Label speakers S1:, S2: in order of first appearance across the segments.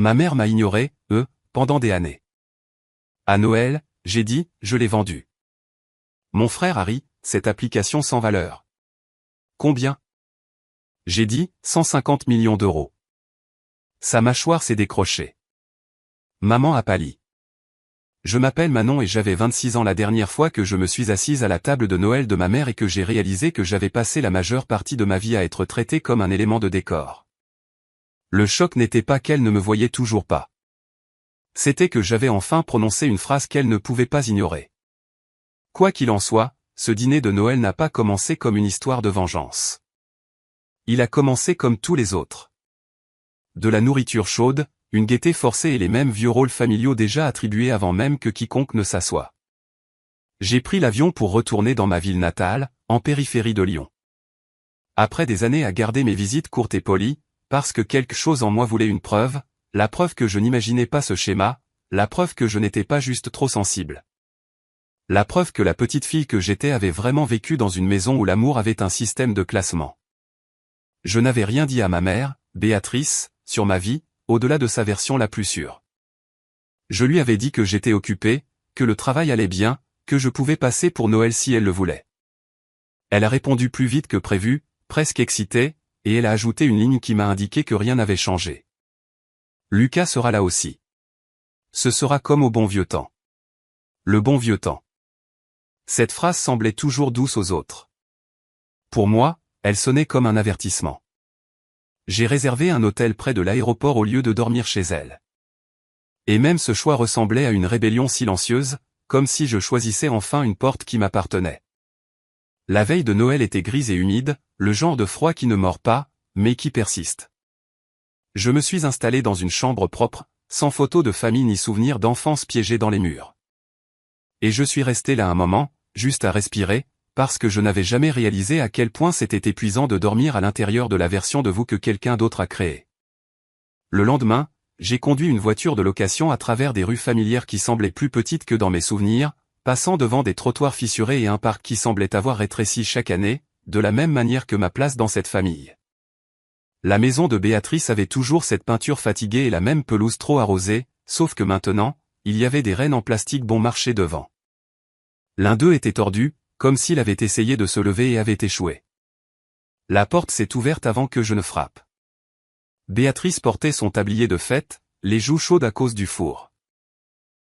S1: Ma mère m'a ignoré, pendant des années. À Noël, j'ai dit, je l'ai vendu. Mon frère a ri, cette application sans valeur. Combien? J'ai dit, 150 millions d'euros. Sa mâchoire s'est décrochée. Maman a pâli. Je m'appelle Manon et j'avais 26 ans la dernière fois que je me suis assise à la table de Noël de ma mère et que j'ai réalisé que j'avais passé la majeure partie de ma vie à être traité comme un élément de décor. Le choc n'était pas qu'elle ne me voyait toujours pas. C'était que j'avais enfin prononcé une phrase qu'elle ne pouvait pas ignorer. Quoi qu'il en soit, ce dîner de Noël n'a pas commencé comme une histoire de vengeance. Il a commencé comme tous les autres. De la nourriture chaude, une gaieté forcée et les mêmes vieux rôles familiaux déjà attribués avant même que quiconque ne s'assoie. J'ai pris l'avion pour retourner dans ma ville natale, en périphérie de Lyon. Après des années à garder mes visites courtes et polies, parce que quelque chose en moi voulait une preuve, la preuve que je n'imaginais pas ce schéma, la preuve que je n'étais pas juste trop sensible. La preuve que la petite fille que j'étais avait vraiment vécu dans une maison où l'amour avait un système de classement. Je n'avais rien dit à ma mère, Béatrice, sur ma vie, au-delà de sa version la plus sûre. Je lui avais dit que j'étais occupé, que le travail allait bien, que je pouvais passer pour Noël si elle le voulait. Elle a répondu plus vite que prévu, presque excitée, et elle a ajouté une ligne qui m'a indiqué que rien n'avait changé. Lucas sera là aussi. Ce sera comme au bon vieux temps. Le bon vieux temps. Cette phrase semblait toujours douce aux autres. Pour moi, elle sonnait comme un avertissement. J'ai réservé un hôtel près de l'aéroport au lieu de dormir chez elle. Et même ce choix ressemblait à une rébellion silencieuse, comme si je choisissais enfin une porte qui m'appartenait. La veille de Noël était grise et humide, le genre de froid qui ne mord pas, mais qui persiste. Je me suis installé dans une chambre propre, sans photo de famille ni souvenir d'enfance piégés dans les murs. Et je suis resté là un moment, juste à respirer, parce que je n'avais jamais réalisé à quel point c'était épuisant de dormir à l'intérieur de la version de vous que quelqu'un d'autre a créée. Le lendemain, j'ai conduit une voiture de location à travers des rues familières qui semblaient plus petites que dans mes souvenirs, passant devant des trottoirs fissurés et un parc qui semblait avoir rétréci chaque année, de la même manière que ma place dans cette famille. La maison de Béatrice avait toujours cette peinture fatiguée et la même pelouse trop arrosée, sauf que maintenant, il y avait des rennes en plastique bon marché devant. L'un d'eux était tordu, comme s'il avait essayé de se lever et avait échoué. La porte s'est ouverte avant que je ne frappe. Béatrice portait son tablier de fête, les joues chaudes à cause du four.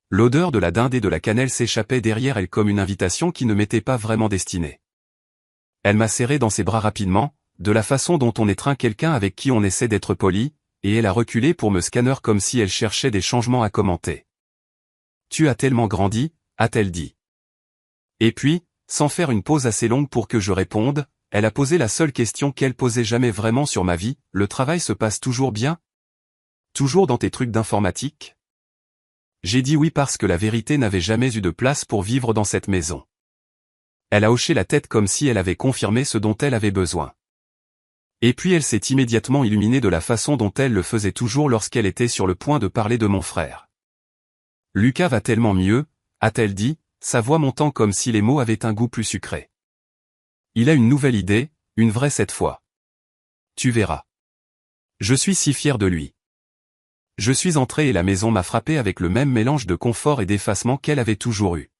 S1: L'odeur de la dinde et de la cannelle s'échappait derrière elle comme une invitation qui ne m'était pas vraiment destinée. Elle m'a serré dans ses bras rapidement, de la façon dont on étreint quelqu'un avec qui on essaie d'être poli, et elle a reculé pour me scanner comme si elle cherchait des changements à commenter. « Tu as tellement grandi », a-t-elle dit. Et puis, sans faire une pause assez longue pour que je réponde, elle a posé la seule question qu'elle posait jamais vraiment sur ma vie, le travail se passe toujours bien? Toujours dans tes trucs d'informatique? J'ai dit oui parce que la vérité n'avait jamais eu de place pour vivre dans cette maison. Elle a hoché la tête comme si elle avait confirmé ce dont elle avait besoin. Et puis elle s'est immédiatement illuminée de la façon dont elle le faisait toujours lorsqu'elle était sur le point de parler de mon frère. Lucas va tellement mieux, a-t-elle dit, sa voix montant comme si les mots avaient un goût plus sucré. Il a une nouvelle idée, une vraie cette fois. Tu verras. Je suis si fier de lui. Je suis entré et la maison m'a frappé avec le même mélange de confort et d'effacement qu'elle avait toujours eu.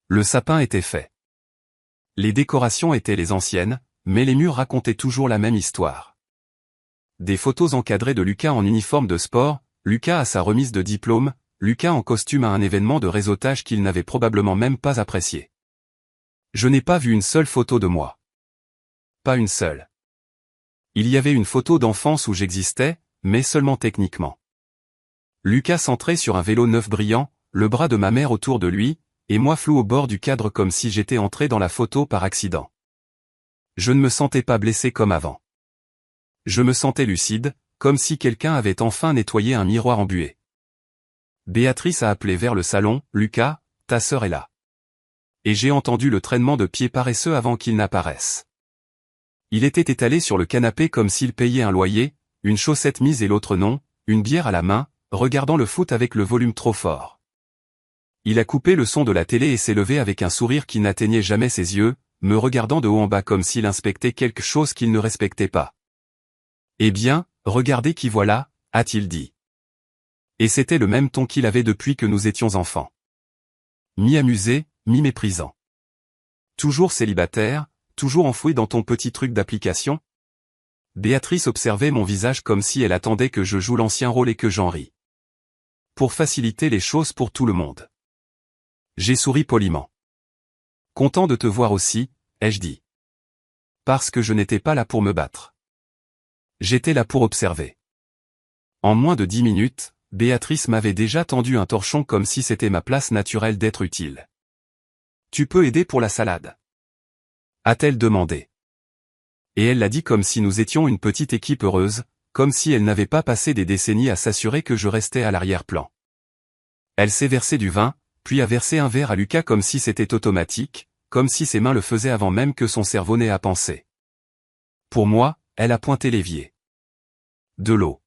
S1: Le sapin était fait. Les décorations étaient les anciennes, mais les murs racontaient toujours la même histoire. Des photos encadrées de Lucas en uniforme de sport, Lucas à sa remise de diplôme, Lucas en costume à un événement de réseautage qu'il n'avait probablement même pas apprécié. Je n'ai pas vu une seule photo de moi. Pas une seule. Il y avait une photo d'enfance où j'existais, mais seulement techniquement. Lucas centré sur un vélo neuf brillant, le bras de ma mère autour de lui, et moi flou au bord du cadre comme si j'étais entré dans la photo par accident. Je ne me sentais pas blessé comme avant. Je me sentais lucide, comme si quelqu'un avait enfin nettoyé un miroir embué. Béatrice a appelé vers le salon, « Lucas, ta sœur est là. » Et j'ai entendu le traînement de pieds paresseux avant qu'il n'apparaisse. Il était étalé sur le canapé comme s'il payait un loyer, une chaussette mise et l'autre non, une bière à la main, regardant le foot avec le volume trop fort. Il a coupé le son de la télé et s'est levé avec un sourire qui n'atteignait jamais ses yeux, me regardant de haut en bas comme s'il inspectait quelque chose qu'il ne respectait pas. « Eh bien, regardez qui voilà », a-t-il dit. Et c'était le même ton qu'il avait depuis que nous étions enfants. Mi-amusé, mi-méprisant. Toujours célibataire, toujours enfoui dans ton petit truc d'application? Béatrice observait mon visage comme si elle attendait que je joue l'ancien rôle et que j'en ris. Pour faciliter les choses pour tout le monde. J'ai souri poliment. Content de te voir aussi, ai-je dit. Parce que je n'étais pas là pour me battre. J'étais là pour observer. En moins de 10 minutes, Béatrice m'avait déjà tendu un torchon comme si c'était ma place naturelle d'être utile. Tu peux aider pour la salade? A-t-elle demandé. Et elle l'a dit comme si nous étions une petite équipe heureuse, comme si elle n'avait pas passé des décennies à s'assurer que je restais à l'arrière-plan. Elle s'est versé du vin, puis a versé un verre à Lucas comme si c'était automatique, comme si ses mains le faisaient avant même que son cerveau n'ait à penser. Pour moi, elle a pointé l'évier. De l'eau.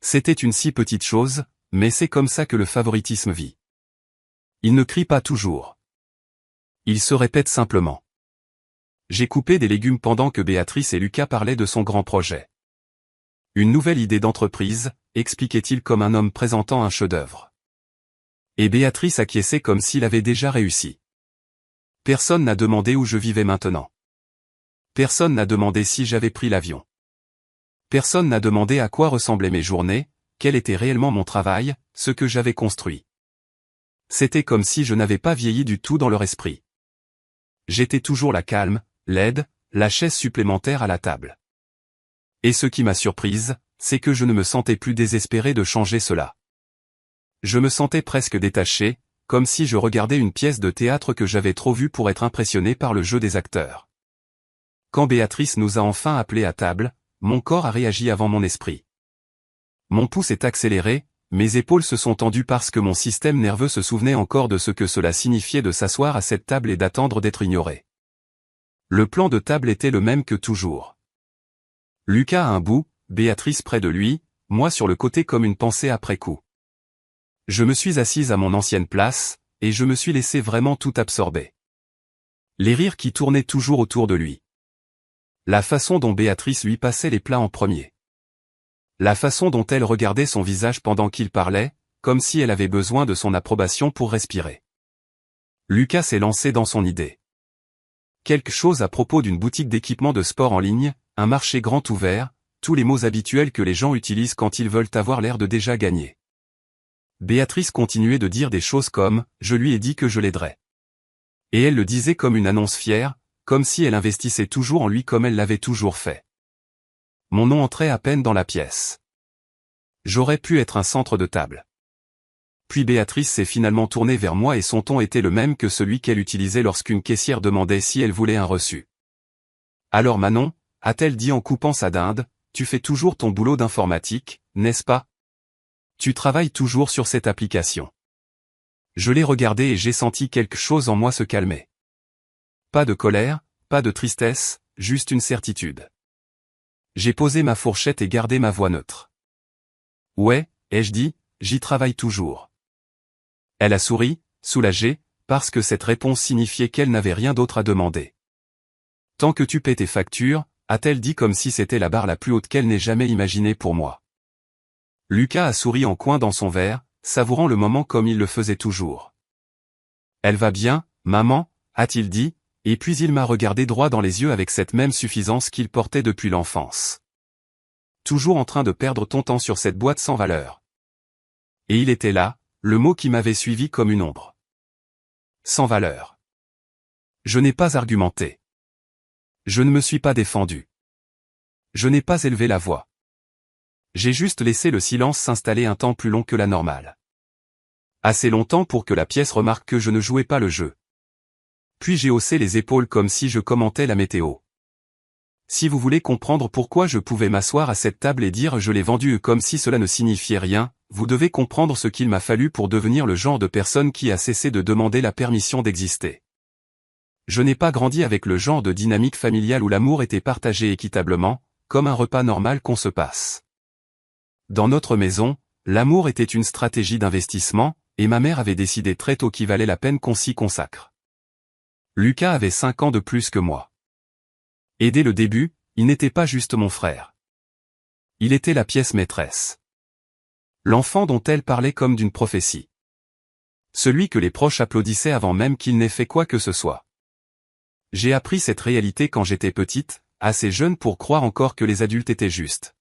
S1: C'était une si petite chose, mais c'est comme ça que le favoritisme vit. Il ne crie pas toujours. Il se répète simplement. J'ai coupé des légumes pendant que Béatrice et Lucas parlaient de son grand projet. Une nouvelle idée d'entreprise, expliquait-il comme un homme présentant un chef-d'œuvre. Et Béatrice acquiesçait comme s'il avait déjà réussi. Personne n'a demandé où je vivais maintenant. Personne n'a demandé si j'avais pris l'avion. Personne n'a demandé à quoi ressemblaient mes journées, quel était réellement mon travail, ce que j'avais construit. C'était comme si je n'avais pas vieilli du tout dans leur esprit. J'étais toujours la calme, laide, la chaise supplémentaire à la table. Et ce qui m'a surprise, c'est que je ne me sentais plus désespéré de changer cela. Je me sentais presque détaché, comme si je regardais une pièce de théâtre que j'avais trop vue pour être impressionné par le jeu des acteurs. Quand Béatrice nous a enfin appelés à table, mon corps a réagi avant mon esprit. Mon pouce est accéléré, mes épaules se sont tendues parce que mon système nerveux se souvenait encore de ce que cela signifiait de s'asseoir à cette table et d'attendre d'être ignoré. Le plan de table était le même que toujours. Lucas à un bout, Béatrice près de lui, moi sur le côté comme une pensée après coup. Je me suis assise à mon ancienne place, et je me suis laissé vraiment tout absorber. Les rires qui tournaient toujours autour de lui. La façon dont Béatrice lui passait les plats en premier. La façon dont elle regardait son visage pendant qu'il parlait, comme si elle avait besoin de son approbation pour respirer. Lucas s'est lancé dans son idée. Quelque chose à propos d'une boutique d'équipement de sport en ligne, un marché grand ouvert, tous les mots habituels que les gens utilisent quand ils veulent avoir l'air de déjà gagner. Béatrice continuait de dire des choses comme « je lui ai dit que je l'aiderais ». Et elle le disait comme une annonce fière, comme si elle investissait toujours en lui comme elle l'avait toujours fait. Mon nom entrait à peine dans la pièce. J'aurais pu être un centre de table. Puis Béatrice s'est finalement tournée vers moi et son ton était le même que celui qu'elle utilisait lorsqu'une caissière demandait si elle voulait un reçu. « Alors Manon, a-t-elle dit en coupant sa dinde, tu fais toujours ton boulot d'informatique, n'est-ce pas? Tu travailles toujours sur cette application. » Je l'ai regardé et j'ai senti quelque chose en moi se calmer. Pas de colère, pas de tristesse, juste une certitude. J'ai posé ma fourchette et gardé ma voix neutre. Ouais, ai-je dit, j'y travaille toujours. Elle a souri, soulagée, parce que cette réponse signifiait qu'elle n'avait rien d'autre à demander. Tant que tu paies tes factures, a-t-elle dit comme si c'était la barre la plus haute qu'elle n'ait jamais imaginée pour moi. Lucas a souri en coin dans son verre, savourant le moment comme il le faisait toujours. Elle va bien, maman, a-t-il dit, et puis il m'a regardé droit dans les yeux avec cette même suffisance qu'il portait depuis l'enfance. Toujours en train de perdre ton temps sur cette boîte sans valeur. Et il était là, le mot qui m'avait suivi comme une ombre. Sans valeur. Je n'ai pas argumenté. Je ne me suis pas défendu. Je n'ai pas élevé la voix. J'ai juste laissé le silence s'installer un temps plus long que la normale. Assez longtemps pour que la pièce remarque que je ne jouais pas le jeu. Puis j'ai haussé les épaules comme si je commentais la météo. Si vous voulez comprendre pourquoi je pouvais m'asseoir à cette table et dire je l'ai vendu comme si cela ne signifiait rien, vous devez comprendre ce qu'il m'a fallu pour devenir le genre de personne qui a cessé de demander la permission d'exister. Je n'ai pas grandi avec le genre de dynamique familiale où l'amour était partagé équitablement, comme un repas normal qu'on se passe. Dans notre maison, l'amour était une stratégie d'investissement, et ma mère avait décidé très tôt qu'il valait la peine qu'on s'y consacre. Lucas avait 5 ans de plus que moi. Et dès le début, il n'était pas juste mon frère. Il était la pièce maîtresse. L'enfant dont elle parlait comme d'une prophétie. Celui que les proches applaudissaient avant même qu'il n'ait fait quoi que ce soit. J'ai appris cette réalité quand j'étais petite, assez jeune pour croire encore que les adultes étaient justes.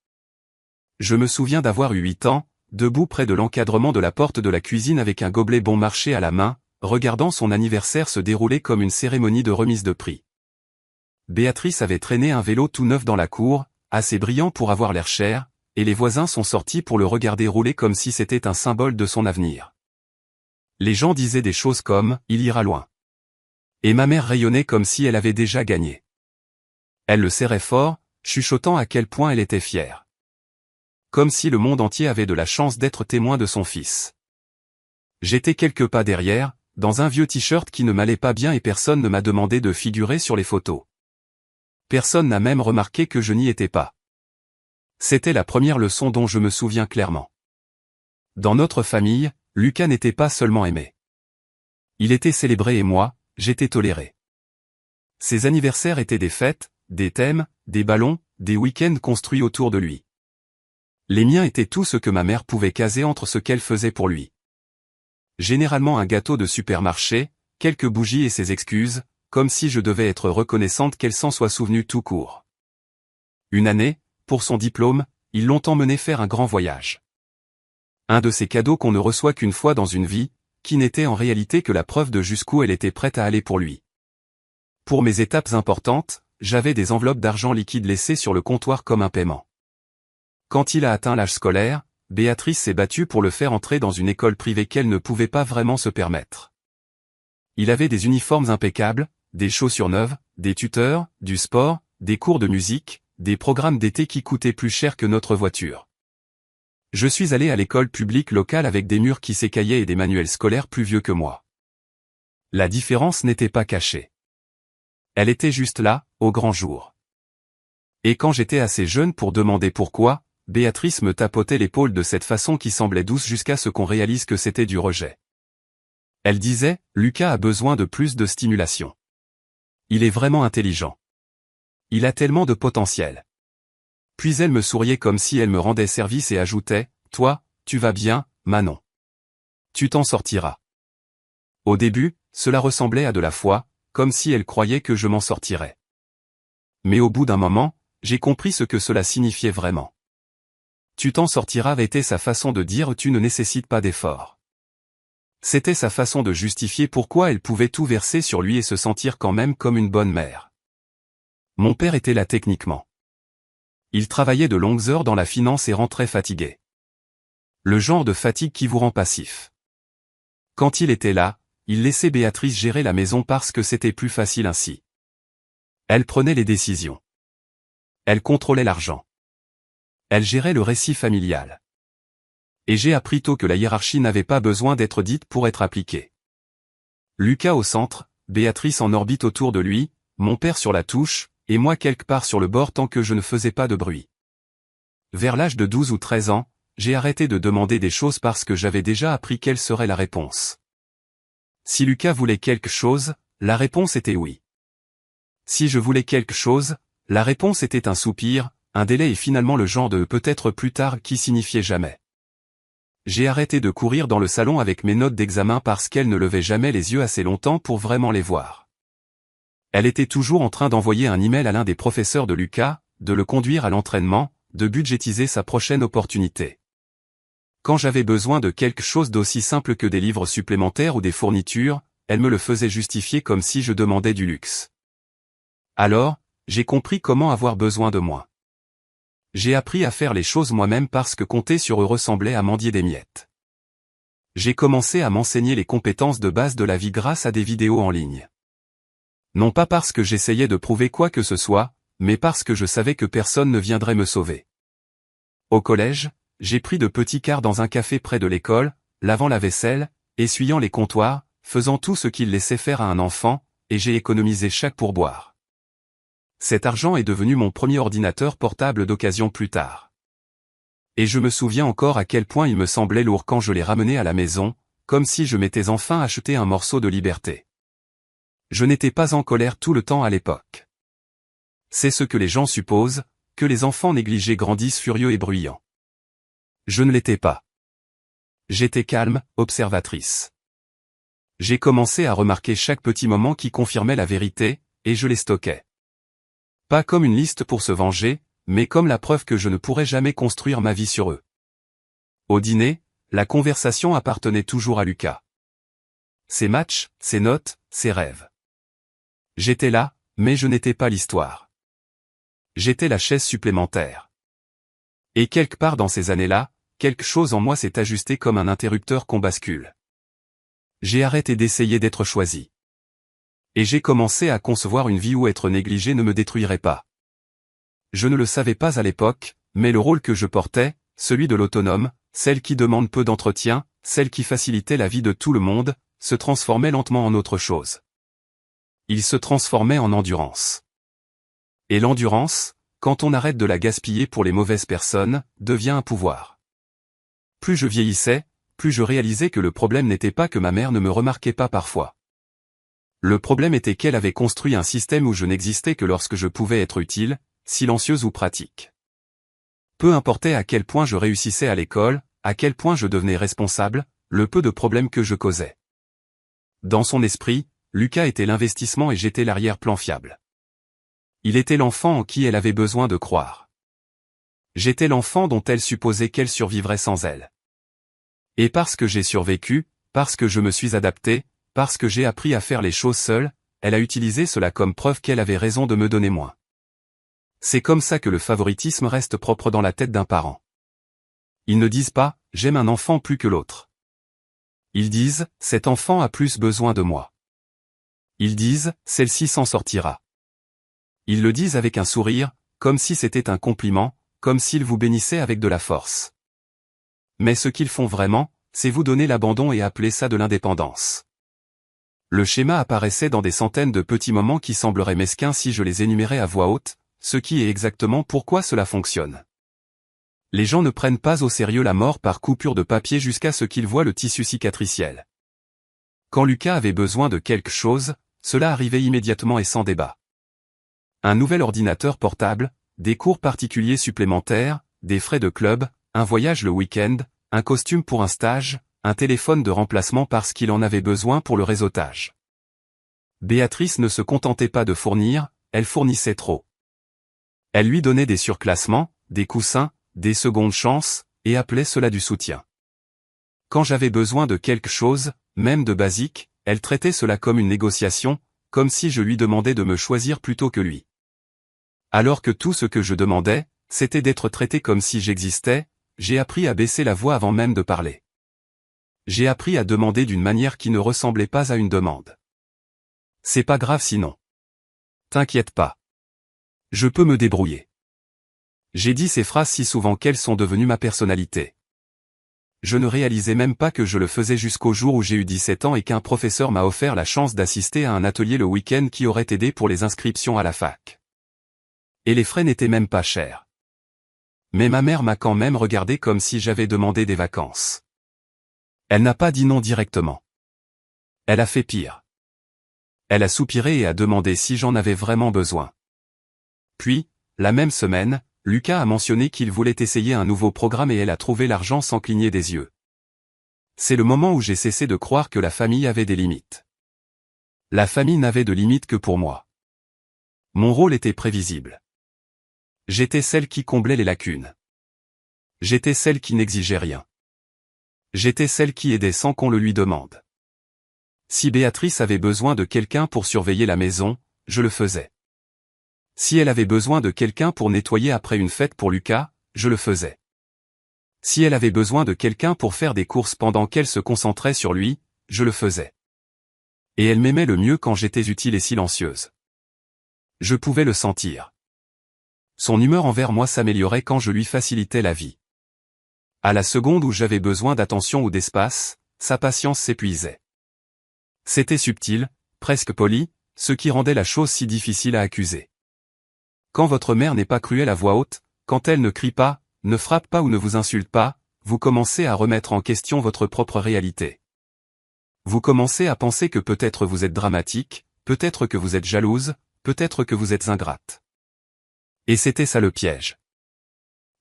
S1: Je me souviens d'avoir eu 8 ans, debout près de l'encadrement de la porte de la cuisine avec un gobelet bon marché à la main, regardant son anniversaire se dérouler comme une cérémonie de remise de prix. Béatrice avait traîné un vélo tout neuf dans la cour, assez brillant pour avoir l'air cher, et les voisins sont sortis pour le regarder rouler comme si c'était un symbole de son avenir. Les gens disaient des choses comme « il ira loin ». Et ma mère rayonnait comme si elle avait déjà gagné. Elle le serrait fort, chuchotant à quel point elle était fière. Comme si le monde entier avait de la chance d'être témoin de son fils. J'étais quelques pas derrière, dans un vieux t-shirt qui ne m'allait pas bien et personne ne m'a demandé de figurer sur les photos. Personne n'a même remarqué que je n'y étais pas. C'était la première leçon dont je me souviens clairement. Dans notre famille, Lucas n'était pas seulement aimé. Il était célébré et moi, j'étais toléré. Ses anniversaires étaient des fêtes, des thèmes, des ballons, des week-ends construits autour de lui. Les miens étaient tout ce que ma mère pouvait caser entre ce qu'elle faisait pour lui. Généralement un gâteau de supermarché, quelques bougies et ses excuses, comme si je devais être reconnaissante qu'elle s'en soit souvenue tout court. Une année, pour son diplôme, ils l'ont emmené faire un grand voyage. Un de ces cadeaux qu'on ne reçoit qu'une fois dans une vie, qui n'était en réalité que la preuve de jusqu'où elle était prête à aller pour lui. Pour mes étapes importantes, j'avais des enveloppes d'argent liquide laissées sur le comptoir comme un paiement. Quand il a atteint l'âge scolaire, Béatrice s'est battue pour le faire entrer dans une école privée qu'elle ne pouvait pas vraiment se permettre. Il avait des uniformes impeccables, des chaussures neuves, des tuteurs, du sport, des cours de musique, des programmes d'été qui coûtaient plus cher que notre voiture. Je suis allé à l'école publique locale avec des murs qui s'écaillaient et des manuels scolaires plus vieux que moi. La différence n'était pas cachée. Elle était juste là, au grand jour. Et quand j'étais assez jeune pour demander pourquoi, Béatrice me tapotait l'épaule de cette façon qui semblait douce jusqu'à ce qu'on réalise que c'était du rejet. Elle disait, « Lucas a besoin de plus de stimulation. Il est vraiment intelligent. Il a tellement de potentiel. » Puis elle me souriait comme si elle me rendait service et ajoutait, « Toi, tu vas bien, Manon. Tu t'en sortiras. » Au début, cela ressemblait à de la foi, comme si elle croyait que je m'en sortirais. Mais au bout d'un moment, j'ai compris ce que cela signifiait vraiment. Tu t'en sortiras était sa façon de dire tu ne nécessites pas d'effort. C'était sa façon de justifier pourquoi elle pouvait tout verser sur lui et se sentir quand même comme une bonne mère. Mon père était là techniquement. Il travaillait de longues heures dans la finance et rentrait fatigué. Le genre de fatigue qui vous rend passif. Quand il était là, il laissait Béatrice gérer la maison parce que c'était plus facile ainsi. Elle prenait les décisions. Elle contrôlait l'argent. Elle gérait le récit familial. Et j'ai appris tôt que la hiérarchie n'avait pas besoin d'être dite pour être appliquée. Lucas au centre, Béatrice en orbite autour de lui, mon père sur la touche, et moi quelque part sur le bord tant que je ne faisais pas de bruit. Vers l'âge de 12 ou 13 ans, j'ai arrêté de demander des choses parce que j'avais déjà appris quelle serait la réponse. Si Lucas voulait quelque chose, la réponse était oui. Si je voulais quelque chose, la réponse était un soupir, un délai et finalement le genre de peut-être plus tard qui signifiait jamais. J'ai arrêté de courir dans le salon avec mes notes d'examen parce qu'elle ne levait jamais les yeux assez longtemps pour vraiment les voir. Elle était toujours en train d'envoyer un email à l'un des professeurs de Lucas, de le conduire à l'entraînement, de budgétiser sa prochaine opportunité. Quand j'avais besoin de quelque chose d'aussi simple que des livres supplémentaires ou des fournitures, elle me le faisait justifier comme si je demandais du luxe. Alors, j'ai compris comment avoir besoin de moi. J'ai appris à faire les choses moi-même parce que compter sur eux ressemblait à mendier des miettes. J'ai commencé à m'enseigner les compétences de base de la vie grâce à des vidéos en ligne. Non pas parce que j'essayais de prouver quoi que ce soit, mais parce que je savais que personne ne viendrait me sauver. Au collège, j'ai pris de petits quarts dans un café près de l'école, lavant la vaisselle, essuyant les comptoirs, faisant tout ce qu'il laissait faire à un enfant, et j'ai économisé chaque pourboire. Cet argent est devenu mon premier ordinateur portable d'occasion plus tard. Et je me souviens encore à quel point il me semblait lourd quand je l'ai ramené à la maison, comme si je m'étais enfin acheté un morceau de liberté. Je n'étais pas en colère tout le temps à l'époque. C'est ce que les gens supposent, que les enfants négligés grandissent furieux et bruyants. Je ne l'étais pas. J'étais calme, observatrice. J'ai commencé à remarquer chaque petit moment qui confirmait la vérité, et je les stockais. Pas comme une liste pour se venger, mais comme la preuve que je ne pourrais jamais construire ma vie sur eux. Au dîner, la conversation appartenait toujours à Lucas. Ses matchs, ses notes, ses rêves. J'étais là, mais je n'étais pas l'histoire. J'étais la chaise supplémentaire. Et quelque part dans ces années-là, quelque chose en moi s'est ajusté comme un interrupteur qu'on bascule. J'ai arrêté d'essayer d'être choisi. Et j'ai commencé à concevoir une vie où être négligé ne me détruirait pas. Je ne le savais pas à l'époque, mais le rôle que je portais, celui de l'autonome, celle qui demande peu d'entretien, celle qui facilitait la vie de tout le monde, se transformait lentement en autre chose. Il se transformait en endurance. Et l'endurance, quand on arrête de la gaspiller pour les mauvaises personnes, devient un pouvoir. Plus je vieillissais, plus je réalisais que le problème n'était pas que ma mère ne me remarquait pas parfois. Le problème était qu'elle avait construit un système où je n'existais que lorsque je pouvais être utile, silencieuse ou pratique. Peu importait à quel point je réussissais à l'école, à quel point je devenais responsable, le peu de problèmes que je causais. Dans son esprit, Lucas était l'investissement et j'étais l'arrière-plan fiable. Il était l'enfant en qui elle avait besoin de croire. J'étais l'enfant dont elle supposait qu'elle survivrait sans elle. Et parce que j'ai survécu, parce que je me suis adapté, parce que j'ai appris à faire les choses seule, elle a utilisé cela comme preuve qu'elle avait raison de me donner moins. C'est comme ça que le favoritisme reste propre dans la tête d'un parent. Ils ne disent pas « j'aime un enfant plus que l'autre ». Ils disent « cet enfant a plus besoin de moi ». Ils disent « celle-ci s'en sortira ». Ils le disent avec un sourire, comme si c'était un compliment, comme s'ils vous bénissaient avec de la force. Mais ce qu'ils font vraiment, c'est vous donner l'abandon et appeler ça de l'indépendance. Le schéma apparaissait dans des centaines de petits moments qui sembleraient mesquins si je les énumérais à voix haute, ce qui est exactement pourquoi cela fonctionne. Les gens ne prennent pas au sérieux la mort par coupure de papier jusqu'à ce qu'ils voient le tissu cicatriciel. Quand Lucas avait besoin de quelque chose, cela arrivait immédiatement et sans débat. Un nouvel ordinateur portable, des cours particuliers supplémentaires, des frais de club, un voyage le week-end, un costume pour un stage, un téléphone de remplacement parce qu'il en avait besoin pour le réseautage. Béatrice ne se contentait pas de fournir, elle fournissait trop. Elle lui donnait des surclassements, des coussins, des secondes chances, et appelait cela du soutien. Quand j'avais besoin de quelque chose, même de basique, elle traitait cela comme une négociation, comme si je lui demandais de me choisir plutôt que lui. Alors que tout ce que je demandais, c'était d'être traité comme si j'existais, j'ai appris à baisser la voix avant même de parler. J'ai appris à demander d'une manière qui ne ressemblait pas à une demande. C'est pas grave sinon. T'inquiète pas. Je peux me débrouiller. J'ai dit ces phrases si souvent qu'elles sont devenues ma personnalité. Je ne réalisais même pas que je le faisais jusqu'au jour où j'ai eu 17 ans et qu'un professeur m'a offert la chance d'assister à un atelier le week-end qui aurait aidé pour les inscriptions à la fac. Et les frais n'étaient même pas chers. Mais ma mère m'a quand même regardé comme si j'avais demandé des vacances. Elle n'a pas dit non directement. Elle a fait pire. Elle a soupiré et a demandé si j'en avais vraiment besoin. Puis, la même semaine, Lucas a mentionné qu'il voulait essayer un nouveau programme et elle a trouvé l'argent sans cligner des yeux. C'est le moment où j'ai cessé de croire que la famille avait des limites. La famille n'avait de limites que pour moi. Mon rôle était prévisible. J'étais celle qui comblait les lacunes. J'étais celle qui n'exigeait rien. J'étais celle qui aidait sans qu'on le lui demande. Si Béatrice avait besoin de quelqu'un pour surveiller la maison, je le faisais. Si elle avait besoin de quelqu'un pour nettoyer après une fête pour Lucas, je le faisais. Si elle avait besoin de quelqu'un pour faire des courses pendant qu'elle se concentrait sur lui, je le faisais. Et elle m'aimait le mieux quand j'étais utile et silencieuse. Je pouvais le sentir. Son humeur envers moi s'améliorait quand je lui facilitais la vie. À la seconde où j'avais besoin d'attention ou d'espace, sa patience s'épuisait. C'était subtil, presque poli, ce qui rendait la chose si difficile à accuser. Quand votre mère n'est pas cruelle à voix haute, quand elle ne crie pas, ne frappe pas ou ne vous insulte pas, vous commencez à remettre en question votre propre réalité. Vous commencez à penser que peut-être vous êtes dramatique, peut-être que vous êtes jalouse, peut-être que vous êtes ingrate. Et c'était ça le piège.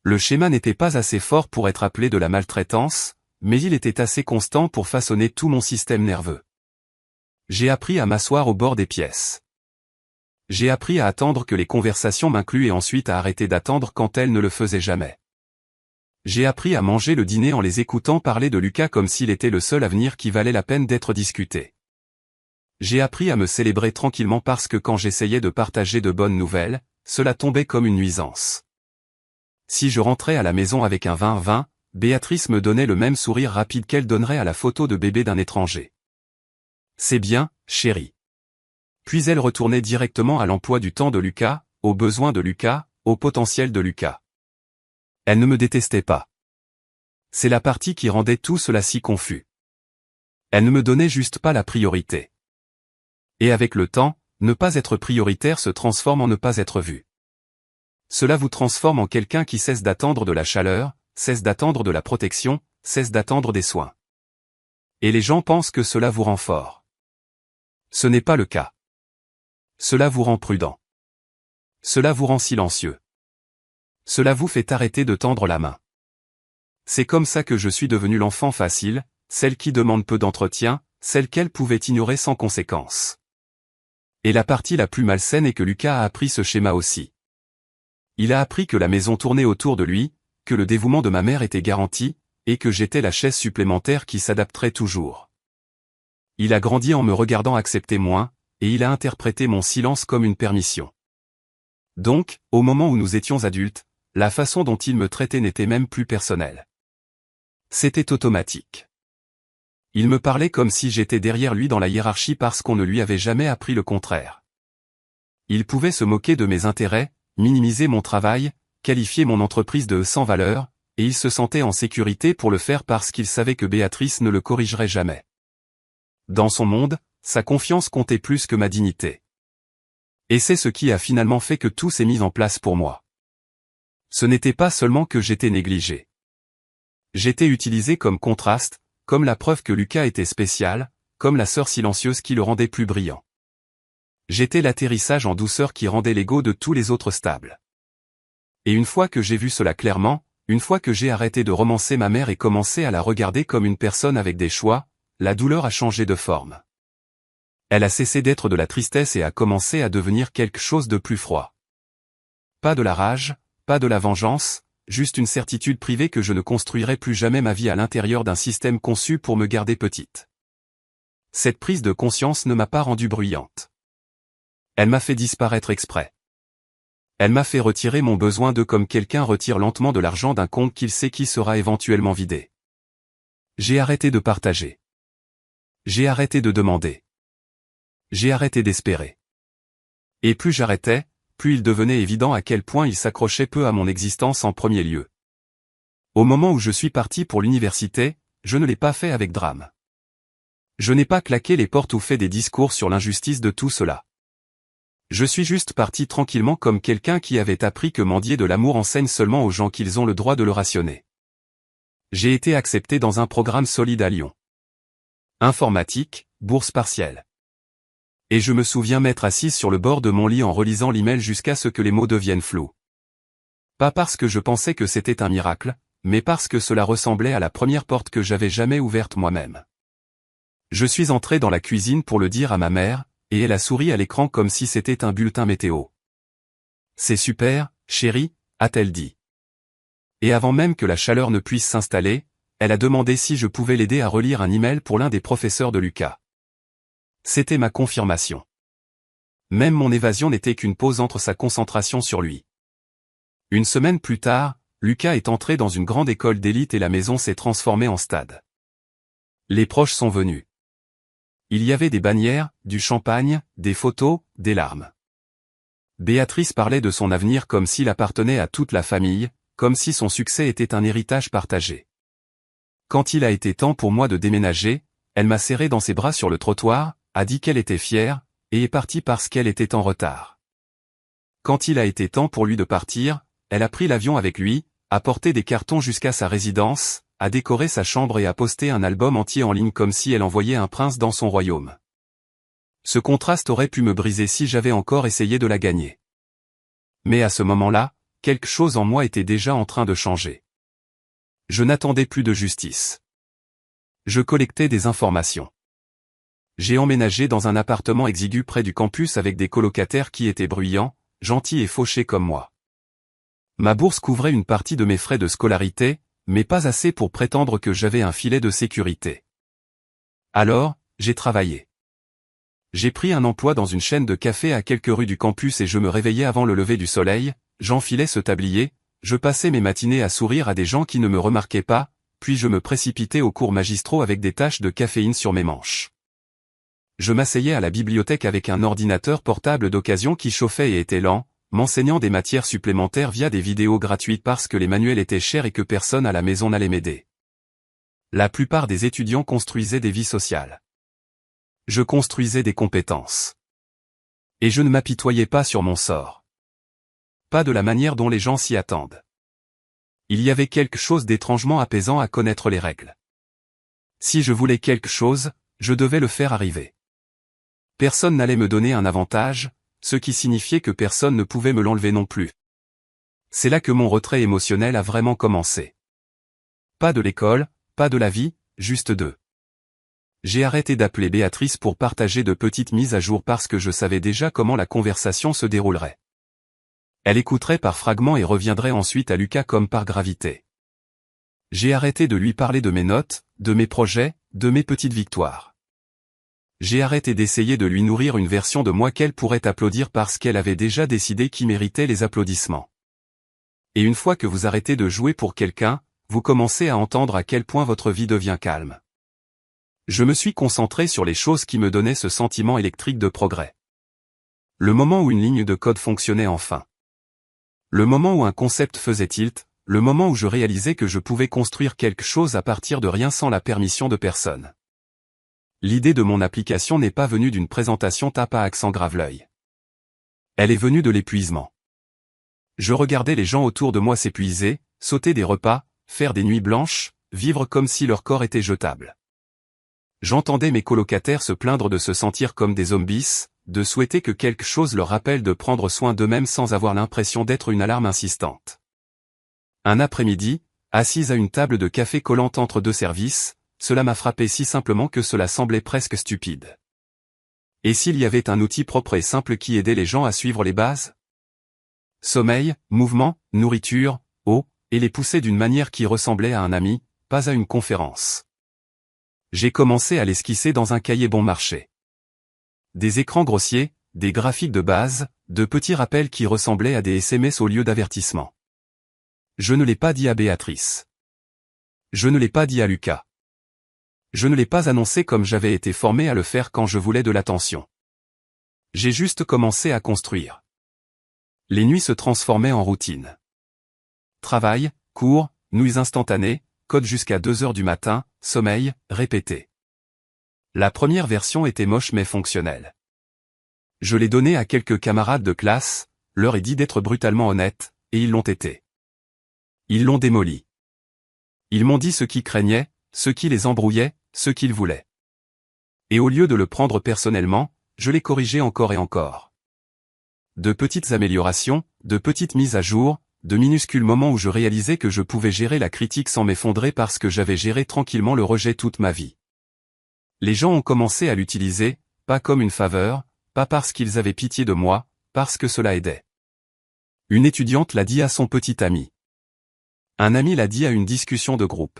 S1: Le schéma n'était pas assez fort pour être appelé de la maltraitance, mais il était assez constant pour façonner tout mon système nerveux. J'ai appris à m'asseoir au bord des pièces. J'ai appris à attendre que les conversations m'incluent et ensuite à arrêter d'attendre quand elles ne le faisaient jamais. J'ai appris à manger le dîner en les écoutant parler de Lucas comme s'il était le seul avenir qui valait la peine d'être discuté. J'ai appris à me célébrer tranquillement parce que quand j'essayais de partager de bonnes nouvelles, cela tombait comme une nuisance. Si je rentrais à la maison avec un vin, Béatrice me donnait le même sourire rapide qu'elle donnerait à la photo de bébé d'un étranger. C'est bien, chérie. Puis elle retournait directement à l'emploi du temps de Lucas, aux besoins de Lucas, au potentiel de Lucas. Elle ne me détestait pas. C'est la partie qui rendait tout cela si confus. Elle ne me donnait juste pas la priorité. Et avec le temps, ne pas être prioritaire se transforme en ne pas être vu. Cela vous transforme en quelqu'un qui cesse d'attendre de la chaleur, cesse d'attendre de la protection, cesse d'attendre des soins. Et les gens pensent que cela vous rend fort. Ce n'est pas le cas. Cela vous rend prudent. Cela vous rend silencieux. Cela vous fait arrêter de tendre la main. C'est comme ça que je suis devenu l'enfant facile, celle qui demande peu d'entretien, celle qu'elle pouvait ignorer sans conséquence. Et la partie la plus malsaine est que Lucas a appris ce schéma aussi. Il a appris que la maison tournait autour de lui, que le dévouement de ma mère était garanti, et que j'étais la chaise supplémentaire qui s'adapterait toujours. Il a grandi en me regardant accepter moins, et il a interprété mon silence comme une permission. Donc, au moment où nous étions adultes, la façon dont il me traitait n'était même plus personnelle. C'était automatique. Il me parlait comme si j'étais derrière lui dans la hiérarchie parce qu'on ne lui avait jamais appris le contraire. Il pouvait se moquer de mes intérêts, minimiser mon travail, qualifier mon entreprise de sans valeur, et il se sentait en sécurité pour le faire parce qu'il savait que Béatrice ne le corrigerait jamais. Dans son monde, sa confiance comptait plus que ma dignité. Et c'est ce qui a finalement fait que tout s'est mis en place pour moi. Ce n'était pas seulement que j'étais négligé. J'étais utilisé comme contraste, comme la preuve que Lucas était spécial, comme la sœur silencieuse qui le rendait plus brillant. J'étais l'atterrissage en douceur qui rendait l'ego de tous les autres stable. Et une fois que j'ai vu cela clairement, une fois que j'ai arrêté de romancer ma mère et commencé à la regarder comme une personne avec des choix, la douleur a changé de forme. Elle a cessé d'être de la tristesse et a commencé à devenir quelque chose de plus froid. Pas de la rage, pas de la vengeance, juste une certitude privée que je ne construirai plus jamais ma vie à l'intérieur d'un système conçu pour me garder petite. Cette prise de conscience ne m'a pas rendue bruyante. Elle m'a fait disparaître exprès. Elle m'a fait retirer mon besoin de comme quelqu'un retire lentement de l'argent d'un compte qu'il sait qui sera éventuellement vidé. J'ai arrêté de partager. J'ai arrêté de demander. J'ai arrêté d'espérer. Et plus j'arrêtais, plus il devenait évident à quel point il s'accrochait peu à mon existence en premier lieu. Au moment où je suis parti pour l'université, je ne l'ai pas fait avec drame. Je n'ai pas claqué les portes ou fait des discours sur l'injustice de tout cela. Je suis juste parti tranquillement comme quelqu'un qui avait appris que mendier de l'amour enseigne seulement aux gens qu'ils ont le droit de le rationner. J'ai été accepté dans un programme solide à Lyon. Informatique, bourse partielle. Et je me souviens m'être assise sur le bord de mon lit en relisant l'email jusqu'à ce que les mots deviennent flous. Pas parce que je pensais que c'était un miracle, mais parce que cela ressemblait à la première porte que j'avais jamais ouverte moi-même. Je suis entré dans la cuisine pour le dire à ma mère, et elle a souri à l'écran comme si c'était un bulletin météo. C'est super, chérie, a-t-elle dit. Et avant même que la chaleur ne puisse s'installer, elle a demandé si je pouvais l'aider à relire un email pour l'un des professeurs de Lucas. C'était ma confirmation. Même mon évasion n'était qu'une pause entre sa concentration sur lui. Une semaine plus tard, Lucas est entré dans une grande école d'élite et la maison s'est transformée en stade. Les proches sont venus. Il y avait des bannières, du champagne, des photos, des larmes. Béatrice parlait de son avenir comme s'il appartenait à toute la famille, comme si son succès était un héritage partagé. Quand il a été temps pour moi de déménager, elle m'a serré dans ses bras sur le trottoir, a dit qu'elle était fière, et est partie parce qu'elle était en retard. Quand il a été temps pour lui de partir, elle a pris l'avion avec lui, a porté des cartons jusqu'à sa résidence, a décoré sa chambre et a posté un album entier en ligne comme si elle envoyait un prince dans son royaume. Ce contraste aurait pu me briser si j'avais encore essayé de la gagner. Mais à ce moment-là, quelque chose en moi était déjà en train de changer. Je n'attendais plus de justice. Je collectais des informations. J'ai emménagé dans un appartement exigu près du campus avec des colocataires qui étaient bruyants, gentils et fauchés comme moi. Ma bourse couvrait une partie de mes frais de scolarité, mais pas assez pour prétendre que j'avais un filet de sécurité. Alors, j'ai travaillé. J'ai pris un emploi dans une chaîne de café à quelques rues du campus et je me réveillais avant le lever du soleil, j'enfilais ce tablier, je passais mes matinées à sourire à des gens qui ne me remarquaient pas, puis je me précipitais aux cours magistraux avec des taches de caféine sur mes manches. Je m'asseyais à la bibliothèque avec un ordinateur portable d'occasion qui chauffait et était lent, m'enseignant des matières supplémentaires via des vidéos gratuites parce que les manuels étaient chers et que personne à la maison n'allait m'aider. La plupart des étudiants construisaient des vies sociales. Je construisais des compétences. Et je ne m'apitoyais pas sur mon sort. Pas de la manière dont les gens s'y attendent. Il y avait quelque chose d'étrangement apaisant à connaître les règles. Si je voulais quelque chose, je devais le faire arriver. Personne n'allait me donner un avantage, ce qui signifiait que personne ne pouvait me l'enlever non plus. C'est là que mon retrait émotionnel a vraiment commencé. Pas de l'école, pas de la vie, juste d'eux. J'ai arrêté d'appeler Béatrice pour partager de petites mises à jour parce que je savais déjà comment la conversation se déroulerait. Elle écouterait par fragments et reviendrait ensuite à Lucas comme par gravité. J'ai arrêté de lui parler de mes notes, de mes projets, de mes petites victoires. J'ai arrêté d'essayer de lui nourrir une version de moi qu'elle pourrait applaudir parce qu'elle avait déjà décidé qui méritait les applaudissements. Et une fois que vous arrêtez de jouer pour quelqu'un, vous commencez à entendre à quel point votre vie devient calme. Je me suis concentré sur les choses qui me donnaient ce sentiment électrique de progrès. Le moment où une ligne de code fonctionnait enfin. Le moment où un concept faisait tilt, le moment où je réalisais que je pouvais construire quelque chose à partir de rien sans la permission de personne. L'idée de mon application n'est pas venue d'une présentation tape à accent grave l'œil. Elle est venue de l'épuisement. Je regardais les gens autour de moi s'épuiser, sauter des repas, faire des nuits blanches, vivre comme si leur corps était jetable. J'entendais mes colocataires se plaindre de se sentir comme des zombies, de souhaiter que quelque chose leur rappelle de prendre soin d'eux-mêmes sans avoir l'impression d'être une alarme insistante. Un après-midi, assise à une table de café collante entre deux services, cela m'a frappé si simplement que cela semblait presque stupide. Et s'il y avait un outil propre et simple qui aidait les gens à suivre les bases? Sommeil, mouvement, nourriture, eau, et les pousser d'une manière qui ressemblait à un ami, pas à une conférence. J'ai commencé à l'esquisser dans un cahier bon marché. Des écrans grossiers, des graphiques de base, de petits rappels qui ressemblaient à des SMS au lieu d'avertissements. Je ne l'ai pas dit à Béatrice. Je ne l'ai pas dit à Lucas. Je ne l'ai pas annoncé comme j'avais été formé à le faire quand je voulais de l'attention. J'ai juste commencé à construire. Les nuits se transformaient en routine. Travail, cours, nuits instantanées, code jusqu'à 2 heures du matin, sommeil, répété. La première version était moche mais fonctionnelle. Je l'ai donnée à quelques camarades de classe, leur ai dit d'être brutalement honnêtes, et ils l'ont été. Ils l'ont démoli. Ils m'ont dit ce qui craignait, ce qui les embrouillait, ce qu'ils voulaient. Et au lieu de le prendre personnellement, je l'ai corrigé encore et encore. De petites améliorations, de petites mises à jour, de minuscules moments où je réalisais que je pouvais gérer la critique sans m'effondrer parce que j'avais géré tranquillement le rejet toute ma vie. Les gens ont commencé à l'utiliser, pas comme une faveur, pas parce qu'ils avaient pitié de moi, parce que cela aidait. Une étudiante l'a dit à son petit ami. Un ami l'a dit à une discussion de groupe.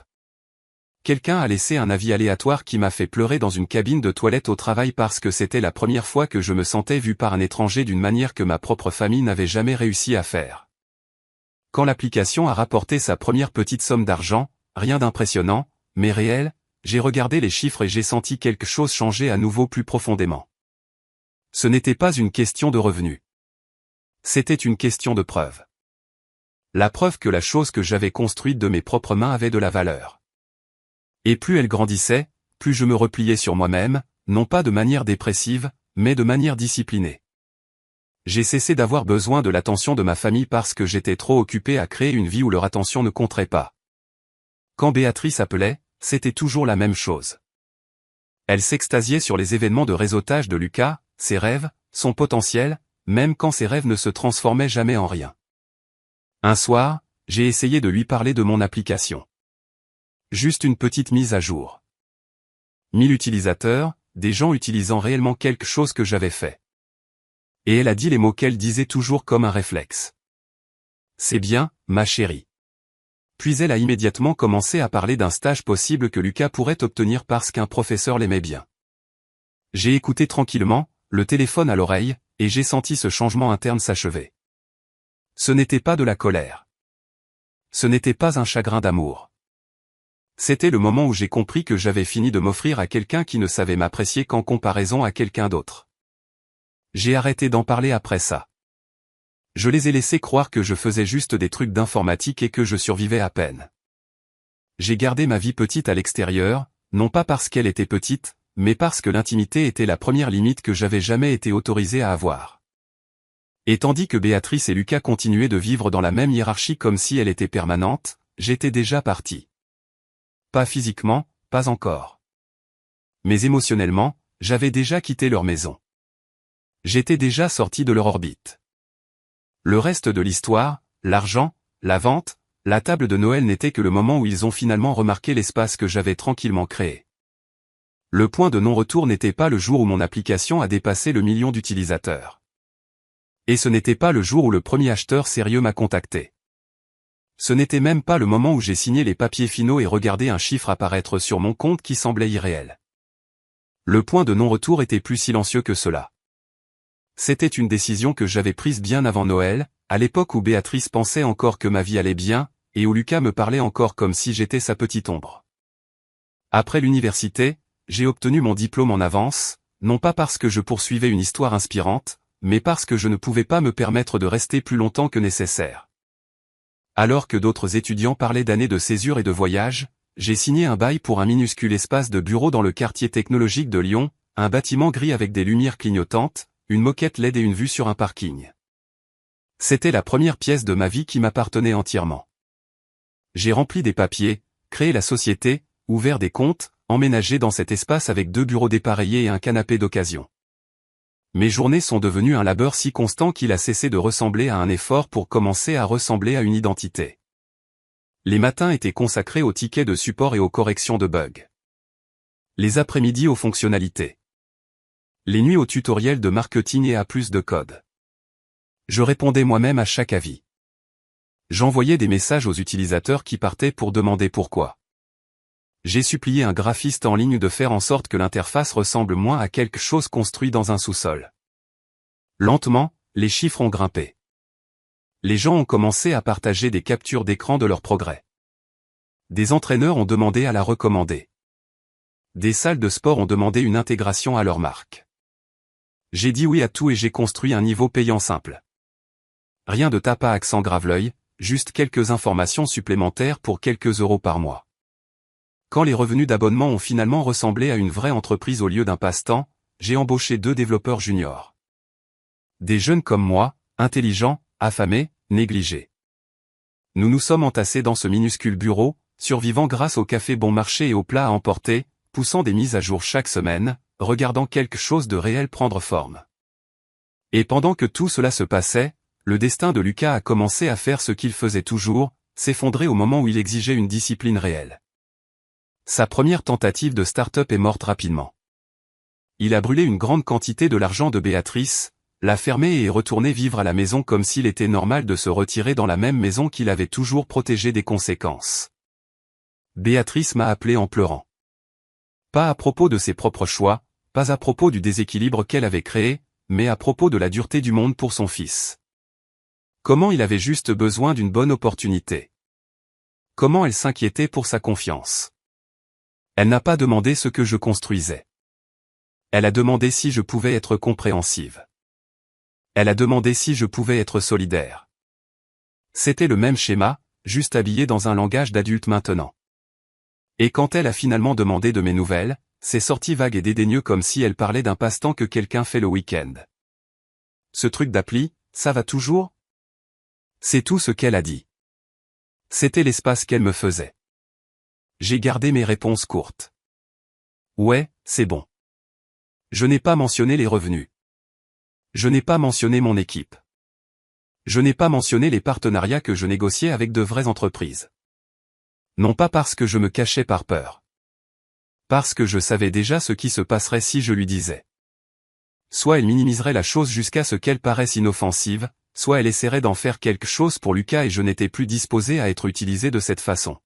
S1: Quelqu'un a laissé un avis aléatoire qui m'a fait pleurer dans une cabine de toilette au travail parce que c'était la première fois que je me sentais vu par un étranger d'une manière que ma propre famille n'avait jamais réussi à faire. Quand l'application a rapporté sa première petite somme d'argent, rien d'impressionnant, mais réel, j'ai regardé les chiffres et j'ai senti quelque chose changer à nouveau plus profondément. Ce n'était pas une question de revenus. C'était une question de preuve. La preuve que la chose que j'avais construite de mes propres mains avait de la valeur. Et plus elle grandissait, plus je me repliais sur moi-même, non pas de manière dépressive, mais de manière disciplinée. J'ai cessé d'avoir besoin de l'attention de ma famille parce que j'étais trop occupé à créer une vie où leur attention ne compterait pas. Quand Béatrice appelait, c'était toujours la même chose. Elle s'extasiait sur les événements de réseautage de Lucas, ses rêves, son potentiel, même quand ses rêves ne se transformaient jamais en rien. Un soir, j'ai essayé de lui parler de mon application. Juste une petite mise à jour. 1000 utilisateurs, des gens utilisant réellement quelque chose que j'avais fait. Et elle a dit les mots qu'elle disait toujours comme un réflexe. C'est bien, ma chérie. Puis elle a immédiatement commencé à parler d'un stage possible que Lucas pourrait obtenir parce qu'un professeur l'aimait bien. J'ai écouté tranquillement, le téléphone à l'oreille, et j'ai senti ce changement interne s'achever. Ce n'était pas de la colère. Ce n'était pas un chagrin d'amour. C'était le moment où j'ai compris que j'avais fini de m'offrir à quelqu'un qui ne savait m'apprécier qu'en comparaison à quelqu'un d'autre. J'ai arrêté d'en parler après ça. Je les ai laissés croire que je faisais juste des trucs d'informatique et que je survivais à peine. J'ai gardé ma vie petite à l'extérieur, non pas parce qu'elle était petite, mais parce que l'intimité était la première limite que j'avais jamais été autorisé à avoir. Et tandis que Béatrice et Lucas continuaient de vivre dans la même hiérarchie comme si elle était permanente, j'étais déjà parti. Pas physiquement, pas encore. Mais émotionnellement, j'avais déjà quitté leur maison. J'étais déjà sorti de leur orbite. Le reste de l'histoire, l'argent, la vente, la table de Noël n'était que le moment où ils ont finalement remarqué l'espace que j'avais tranquillement créé. Le point de non-retour n'était pas le jour où mon application a dépassé le 1 million d'utilisateurs. Et ce n'était pas le jour où le premier acheteur sérieux m'a contacté. Ce n'était même pas le moment où j'ai signé les papiers finaux et regardé un chiffre apparaître sur mon compte qui semblait irréel. Le point de non-retour était plus silencieux que cela. C'était une décision que j'avais prise bien avant Noël, à l'époque où Béatrice pensait encore que ma vie allait bien, et où Lucas me parlait encore comme si j'étais sa petite ombre. Après l'université, j'ai obtenu mon diplôme en avance, non pas parce que je poursuivais une histoire inspirante, mais parce que je ne pouvais pas me permettre de rester plus longtemps que nécessaire. Alors que d'autres étudiants parlaient d'années de césure et de voyage, j'ai signé un bail pour un minuscule espace de bureau dans le quartier technologique de Lyon, un bâtiment gris avec des lumières clignotantes, une moquette LED et une vue sur un parking. C'était la première pièce de ma vie qui m'appartenait entièrement. J'ai rempli des papiers, créé la société, ouvert des comptes, emménagé dans cet espace avec 2 bureaux dépareillés et un canapé d'occasion. Mes journées sont devenues un labeur si constant qu'il a cessé de ressembler à un effort pour commencer à ressembler à une identité. Les matins étaient consacrés aux tickets de support et aux corrections de bugs. Les après-midi aux fonctionnalités. Les nuits aux tutoriels de marketing et à plus de code. Je répondais moi-même à chaque avis. J'envoyais des messages aux utilisateurs qui partaient pour demander pourquoi. J'ai supplié un graphiste en ligne de faire en sorte que l'interface ressemble moins à quelque chose construit dans un sous-sol. Lentement, les chiffres ont grimpé. Les gens ont commencé à partager des captures d'écran de leurs progrès. Des entraîneurs ont demandé à la recommander. Des salles de sport ont demandé une intégration à leur marque. J'ai dit oui à tout et j'ai construit un niveau payant simple. Rien de tape à accent grave-l'œil, juste quelques informations supplémentaires pour quelques euros par mois. Quand les revenus d'abonnement ont finalement ressemblé à une vraie entreprise au lieu d'un passe-temps, j'ai embauché 2 développeurs juniors. Des jeunes comme moi, intelligents, affamés, négligés. Nous nous sommes entassés dans ce minuscule bureau, survivant grâce au café bon marché et aux plats à emporter, poussant des mises à jour chaque semaine, regardant quelque chose de réel prendre forme. Et pendant que tout cela se passait, le destin de Lucas a commencé à faire ce qu'il faisait toujours, s'effondrer au moment où il exigeait une discipline réelle. Sa première tentative de start-up est morte rapidement. Il a brûlé une grande quantité de l'argent de Béatrice, l'a fermé et est retourné vivre à la maison comme s'il était normal de se retirer dans la même maison qu'il avait toujours protégée des conséquences. Béatrice m'a appelé en pleurant. Pas à propos de ses propres choix, pas à propos du déséquilibre qu'elle avait créé, mais à propos de la dureté du monde pour son fils. Comment il avait juste besoin d'une bonne opportunité. Comment elle s'inquiétait pour sa confiance. Elle n'a pas demandé ce que je construisais. Elle a demandé si je pouvais être compréhensive. Elle a demandé si je pouvais être solidaire. C'était le même schéma, juste habillé dans un langage d'adulte maintenant. Et quand elle a finalement demandé de mes nouvelles, c'est sorti vague et dédaigneux comme si elle parlait d'un passe-temps que quelqu'un fait le week-end. Ce truc d'appli, ça va toujours ? C'est tout ce qu'elle a dit. C'était l'espace qu'elle me faisait. J'ai gardé mes réponses courtes. Ouais, c'est bon. Je n'ai pas mentionné les revenus. Je n'ai pas mentionné mon équipe. Je n'ai pas mentionné les partenariats que je négociais avec de vraies entreprises. Non pas parce que je me cachais par peur. Parce que je savais déjà ce qui se passerait si je lui disais. Soit elle minimiserait la chose jusqu'à ce qu'elle paraisse inoffensive, soit elle essaierait d'en faire quelque chose pour Lucas et je n'étais plus disposé à être utilisé de cette façon.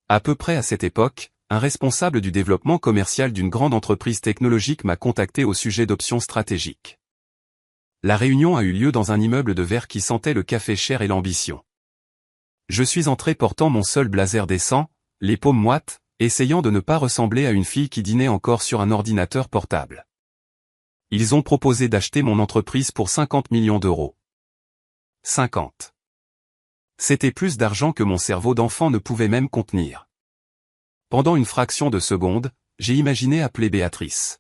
S1: À peu près à cette époque, un responsable du développement commercial d'une grande entreprise technologique m'a contacté au sujet d'options stratégiques. La réunion a eu lieu dans un immeuble de verre qui sentait le café cher et l'ambition. Je suis entré portant mon seul blazer décent, les paumes moites, essayant de ne pas ressembler à une fille qui dînait encore sur un ordinateur portable. Ils ont proposé d'acheter mon entreprise pour 50 millions d'euros. 50. C'était plus d'argent que mon cerveau d'enfant ne pouvait même contenir. Pendant une fraction de seconde, j'ai imaginé appeler Béatrice.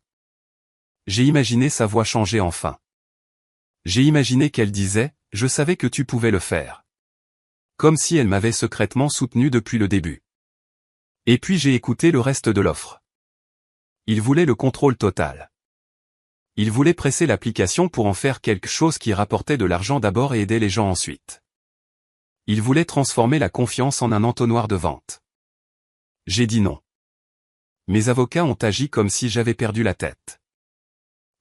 S1: J'ai imaginé sa voix changer enfin. J'ai imaginé qu'elle disait « Je savais que tu pouvais le faire ». Comme si elle m'avait secrètement soutenu depuis le début. Et puis j'ai écouté le reste de l'offre. Il voulait le contrôle total. Il voulait presser l'application pour en faire quelque chose qui rapportait de l'argent d'abord et aider les gens ensuite. Il voulait transformer la confiance en un entonnoir de vente. J'ai dit non. Mes avocats ont agi comme si j'avais perdu la tête.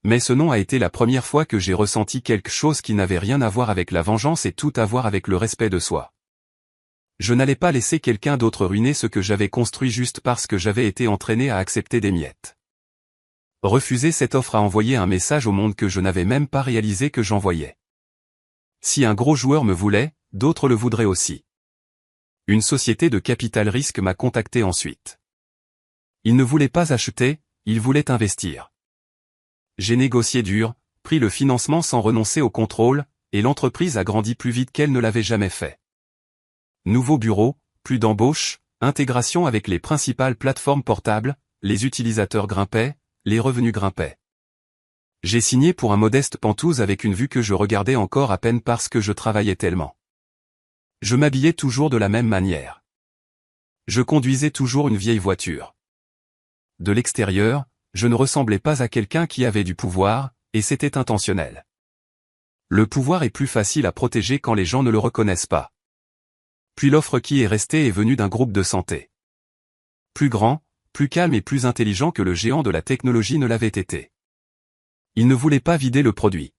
S1: Mais ce non a été la première fois que j'ai ressenti quelque chose qui n'avait rien à voir avec la vengeance et tout à voir avec le respect de soi. Je n'allais pas laisser quelqu'un d'autre ruiner ce que j'avais construit juste parce que j'avais été entraîné à accepter des miettes. Refuser cette offre a envoyé un message au monde que je n'avais même pas réalisé que j'envoyais. Si un gros joueur me voulait, d'autres le voudraient aussi. Une société de capital risque m'a contacté ensuite. Ils ne voulaient pas acheter, ils voulaient investir. J'ai négocié dur, pris le financement sans renoncer au contrôle, et l'entreprise a grandi plus vite qu'elle ne l'avait jamais fait. Nouveau bureau, plus d'embauche, intégration avec les principales plateformes portables, les utilisateurs grimpaient, les revenus grimpaient. J'ai signé pour un modeste Penthouse avec une vue que je regardais encore à peine parce que je travaillais tellement. Je m'habillais toujours de la même manière. Je conduisais toujours une vieille voiture. De l'extérieur, je ne ressemblais pas à quelqu'un qui avait du pouvoir, et c'était intentionnel. Le pouvoir est plus facile à protéger quand les gens ne le reconnaissent pas. Puis l'offre qui est restée est venue d'un groupe de santé. Plus grand, plus calme et plus intelligent que le géant de la technologie ne l'avait été. Il ne voulait pas vider le produit.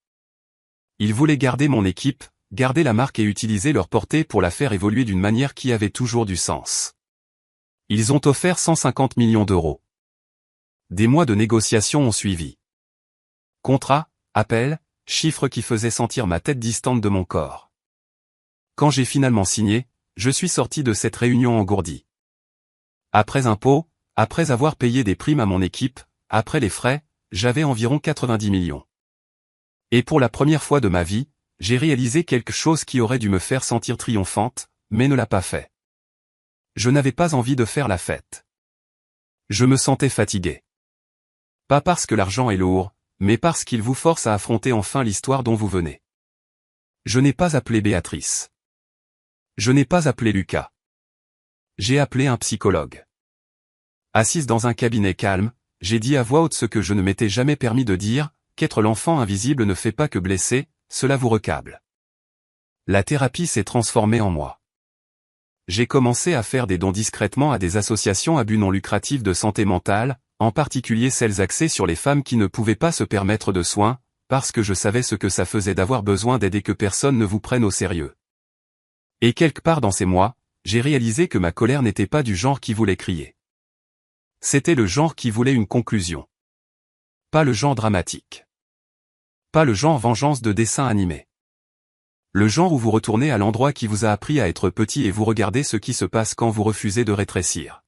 S1: Il voulait garder mon équipe, garder la marque et utiliser leur portée pour la faire évoluer d'une manière qui avait toujours du sens. Ils ont offert 150 millions d'euros. Des mois de négociations ont suivi. Contrat, appel, chiffres qui faisaient sentir ma tête distante de mon corps. Quand j'ai finalement signé, je suis sorti de cette réunion engourdi. Après impôts, après avoir payé des primes à mon équipe, après les frais, j'avais environ 90 millions. Et pour la première fois de ma vie, j'ai réalisé quelque chose qui aurait dû me faire sentir triomphante, mais ne l'a pas fait. Je n'avais pas envie de faire la fête. Je me sentais fatigué. Pas parce que l'argent est lourd, mais parce qu'il vous force à affronter enfin l'histoire dont vous venez. Je n'ai pas appelé Béatrice. Je n'ai pas appelé Lucas. J'ai appelé un psychologue. Assise dans un cabinet calme, j'ai dit à voix haute ce que je ne m'étais jamais permis de dire, qu'être l'enfant invisible ne fait pas que blesser, cela vous recable. La thérapie s'est transformée en moi. J'ai commencé à faire des dons discrètement à des associations à but non lucratif de santé mentale, en particulier celles axées sur les femmes qui ne pouvaient pas se permettre de soins, parce que je savais ce que ça faisait d'avoir besoin d'aide et que personne ne vous prenne au sérieux. Et quelque part dans ces mois, j'ai réalisé que ma colère n'était pas du genre qui voulait crier. C'était le genre qui voulait une conclusion. Pas le genre dramatique. Pas le genre vengeance de dessin animé. Le genre où vous retournez à l'endroit qui vous a appris à être petit et vous regardez ce qui se passe quand vous refusez de rétrécir.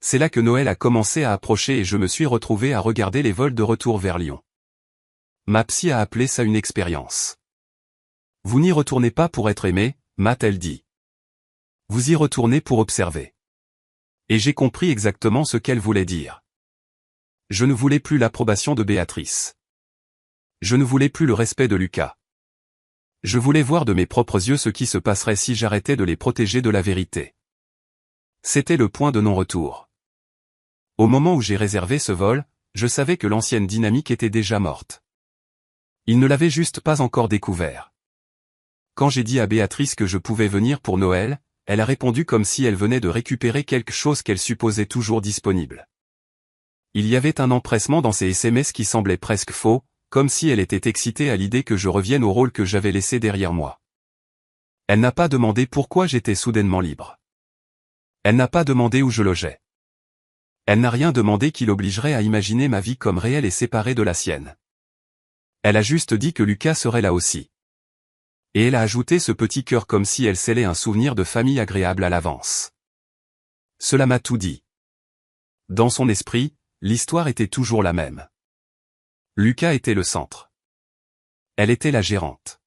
S1: C'est là que Noël a commencé à approcher et je me suis retrouvé à regarder les vols de retour vers Lyon. Ma psy a appelé ça une expérience. Vous n'y retournez pas pour être aimé, m'a-t-elle dit. Vous y retournez pour observer. Et j'ai compris exactement ce qu'elle voulait dire. Je ne voulais plus l'approbation de Béatrice. Je ne voulais plus le respect de Lucas. Je voulais voir de mes propres yeux ce qui se passerait si j'arrêtais de les protéger de la vérité. C'était le point de non-retour. Au moment où j'ai réservé ce vol, je savais que l'ancienne dynamique était déjà morte. Il ne l'avait juste pas encore découvert. Quand j'ai dit à Béatrice que je pouvais venir pour Noël, elle a répondu comme si elle venait de récupérer quelque chose qu'elle supposait toujours disponible. Il y avait un empressement dans ses SMS qui semblait presque faux, comme si elle était excitée à l'idée que je revienne au rôle que j'avais laissé derrière moi. Elle n'a pas demandé pourquoi j'étais soudainement libre. Elle n'a pas demandé où je logeais. Elle n'a rien demandé qui l'obligerait à imaginer ma vie comme réelle et séparée de la sienne. Elle a juste dit que Lucas serait là aussi. Et elle a ajouté ce petit cœur comme si elle scellait un souvenir de famille agréable à l'avance. Cela m'a tout dit. Dans son esprit, l'histoire était toujours la même. Lucas était le centre. Elle était la gérante.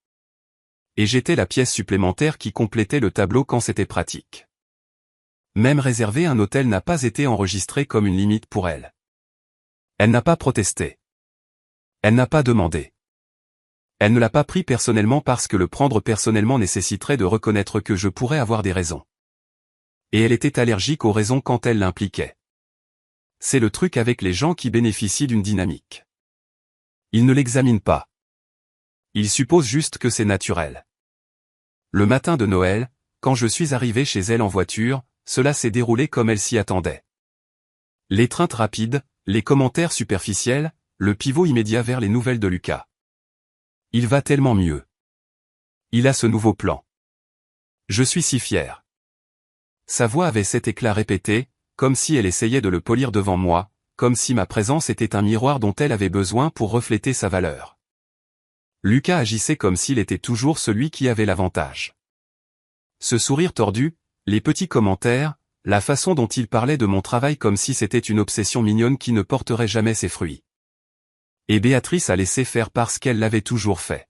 S1: Et j'étais la pièce supplémentaire qui complétait le tableau quand c'était pratique. Même réserver un hôtel n'a pas été enregistré comme une limite pour elle. Elle n'a pas protesté. Elle n'a pas demandé. Elle ne l'a pas pris personnellement parce que le prendre personnellement nécessiterait de reconnaître que je pourrais avoir des raisons. Et elle était allergique aux raisons quand elles l'impliquaient. C'est le truc avec les gens qui bénéficient d'une dynamique. Ils ne l'examinent pas. Ils supposent juste que c'est naturel. Le matin de Noël, quand je suis arrivé chez elle en voiture, cela s'est déroulé comme elle s'y attendait. L'étreinte rapide, les commentaires superficiels, le pivot immédiat vers les nouvelles de Lucas. Il va tellement mieux. Il a ce nouveau plan. Je suis si fier. Sa voix avait cet éclat répété, comme si elle essayait de le polir devant moi, comme si ma présence était un miroir dont elle avait besoin pour refléter sa valeur. Lucas agissait comme s'il était toujours celui qui avait l'avantage. Ce sourire tordu, les petits commentaires, la façon dont il parlait de mon travail comme si c'était une obsession mignonne qui ne porterait jamais ses fruits. Et Béatrice a laissé faire parce qu'elle l'avait toujours fait.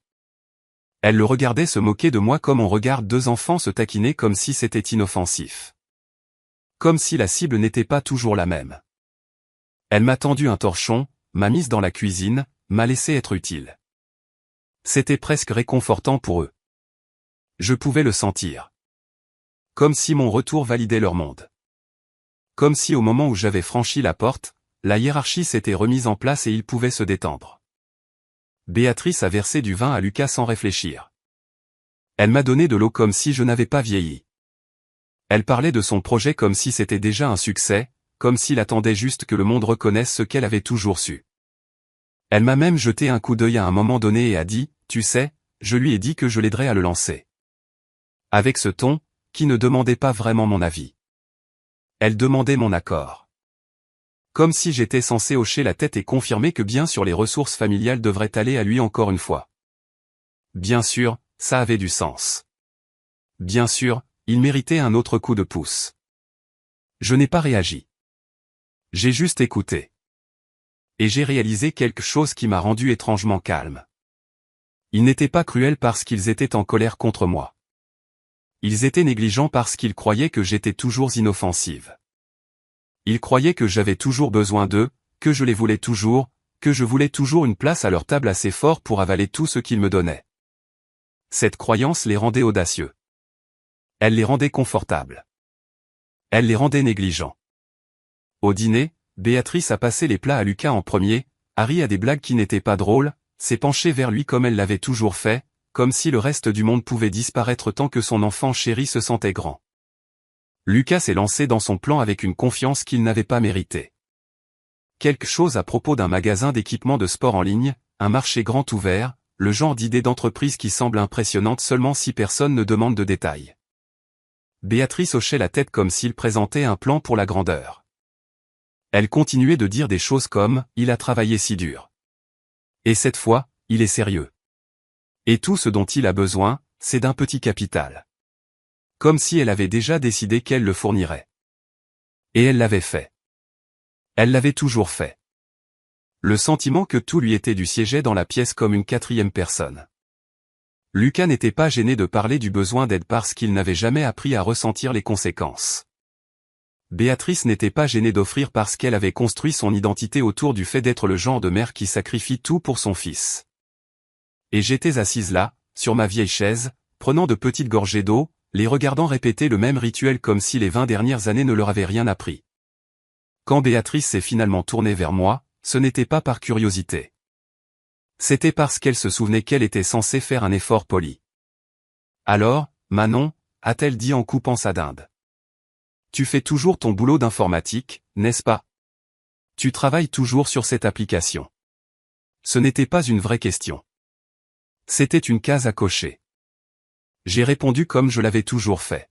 S1: Elle le regardait se moquer de moi comme on regarde deux enfants se taquiner comme si c'était inoffensif. Comme si la cible n'était pas toujours la même. Elle m'a tendu un torchon, m'a mise dans la cuisine, m'a laissé être utile. C'était presque réconfortant pour eux. Je pouvais le sentir. Comme si mon retour validait leur monde. Comme si au moment où j'avais franchi la porte, la hiérarchie s'était remise en place et ils pouvaient se détendre. Béatrice a versé du vin à Lucas sans réfléchir. Elle m'a donné de l'eau comme si je n'avais pas vieilli. Elle parlait de son projet comme si c'était déjà un succès, comme s'il attendait juste que le monde reconnaisse ce qu'elle avait toujours su. Elle m'a même jeté un coup d'œil à un moment donné et a dit, « Tu sais, je lui ai dit que je l'aiderais à le lancer. » Avec ce ton, qui ne demandait pas vraiment mon avis. Elle demandait mon accord. Comme si j'étais censé hocher la tête et confirmer que bien sûr les ressources familiales devraient aller à lui encore une fois. Bien sûr, ça avait du sens. Bien sûr, il méritait un autre coup de pouce. Je n'ai pas réagi. J'ai juste écouté. Et j'ai réalisé quelque chose qui m'a rendu étrangement calme. Ils n'étaient pas cruels parce qu'ils étaient en colère contre moi. Ils étaient négligents parce qu'ils croyaient que j'étais toujours inoffensive. Ils croyaient que j'avais toujours besoin d'eux, que je les voulais toujours, que je voulais toujours une place à leur table assez fort pour avaler tout ce qu'ils me donnaient. Cette croyance les rendait audacieux. Elle les rendait confortables. Elle les rendait négligents. Au dîner, Béatrice a passé les plats à Lucas en premier, Harry a des blagues qui n'étaient pas drôles, s'est penchée vers lui comme elle l'avait toujours fait, comme si le reste du monde pouvait disparaître tant que son enfant chéri se sentait grand. Lucas s'est lancé dans son plan avec une confiance qu'il n'avait pas méritée. Quelque chose à propos d'un magasin d'équipements de sport en ligne, un marché grand ouvert, le genre d'idée d'entreprise qui semble impressionnante seulement si personne ne demande de détails. Béatrice hochait la tête comme s'il présentait un plan pour la grandeur. Elle continuait de dire des choses comme « il a travaillé si dur ». Et cette fois, il est sérieux. Et tout ce dont il a besoin, c'est d'un petit capital. Comme si elle avait déjà décidé qu'elle le fournirait. Et elle l'avait fait. Elle l'avait toujours fait. Le sentiment que tout lui était dû siégeait dans la pièce comme une quatrième personne. Lucas n'était pas gêné de parler du besoin d'aide parce qu'il n'avait jamais appris à ressentir les conséquences. Béatrice n'était pas gênée d'offrir parce qu'elle avait construit son identité autour du fait d'être le genre de mère qui sacrifie tout pour son fils. Et j'étais assise là, sur ma vieille chaise, prenant de petites gorgées d'eau, les regardant répéter le même rituel comme si les 20 dernières années ne leur avaient rien appris. Quand Béatrice s'est finalement tournée vers moi, ce n'était pas par curiosité. C'était parce qu'elle se souvenait qu'elle était censée faire un effort poli. Alors, Manon, a-t-elle dit en coupant sa dinde. Tu fais toujours ton boulot d'informatique, n'est-ce pas? Tu travailles toujours sur cette application. Ce n'était pas une vraie question. C'était une case à cocher. J'ai répondu comme je l'avais toujours fait.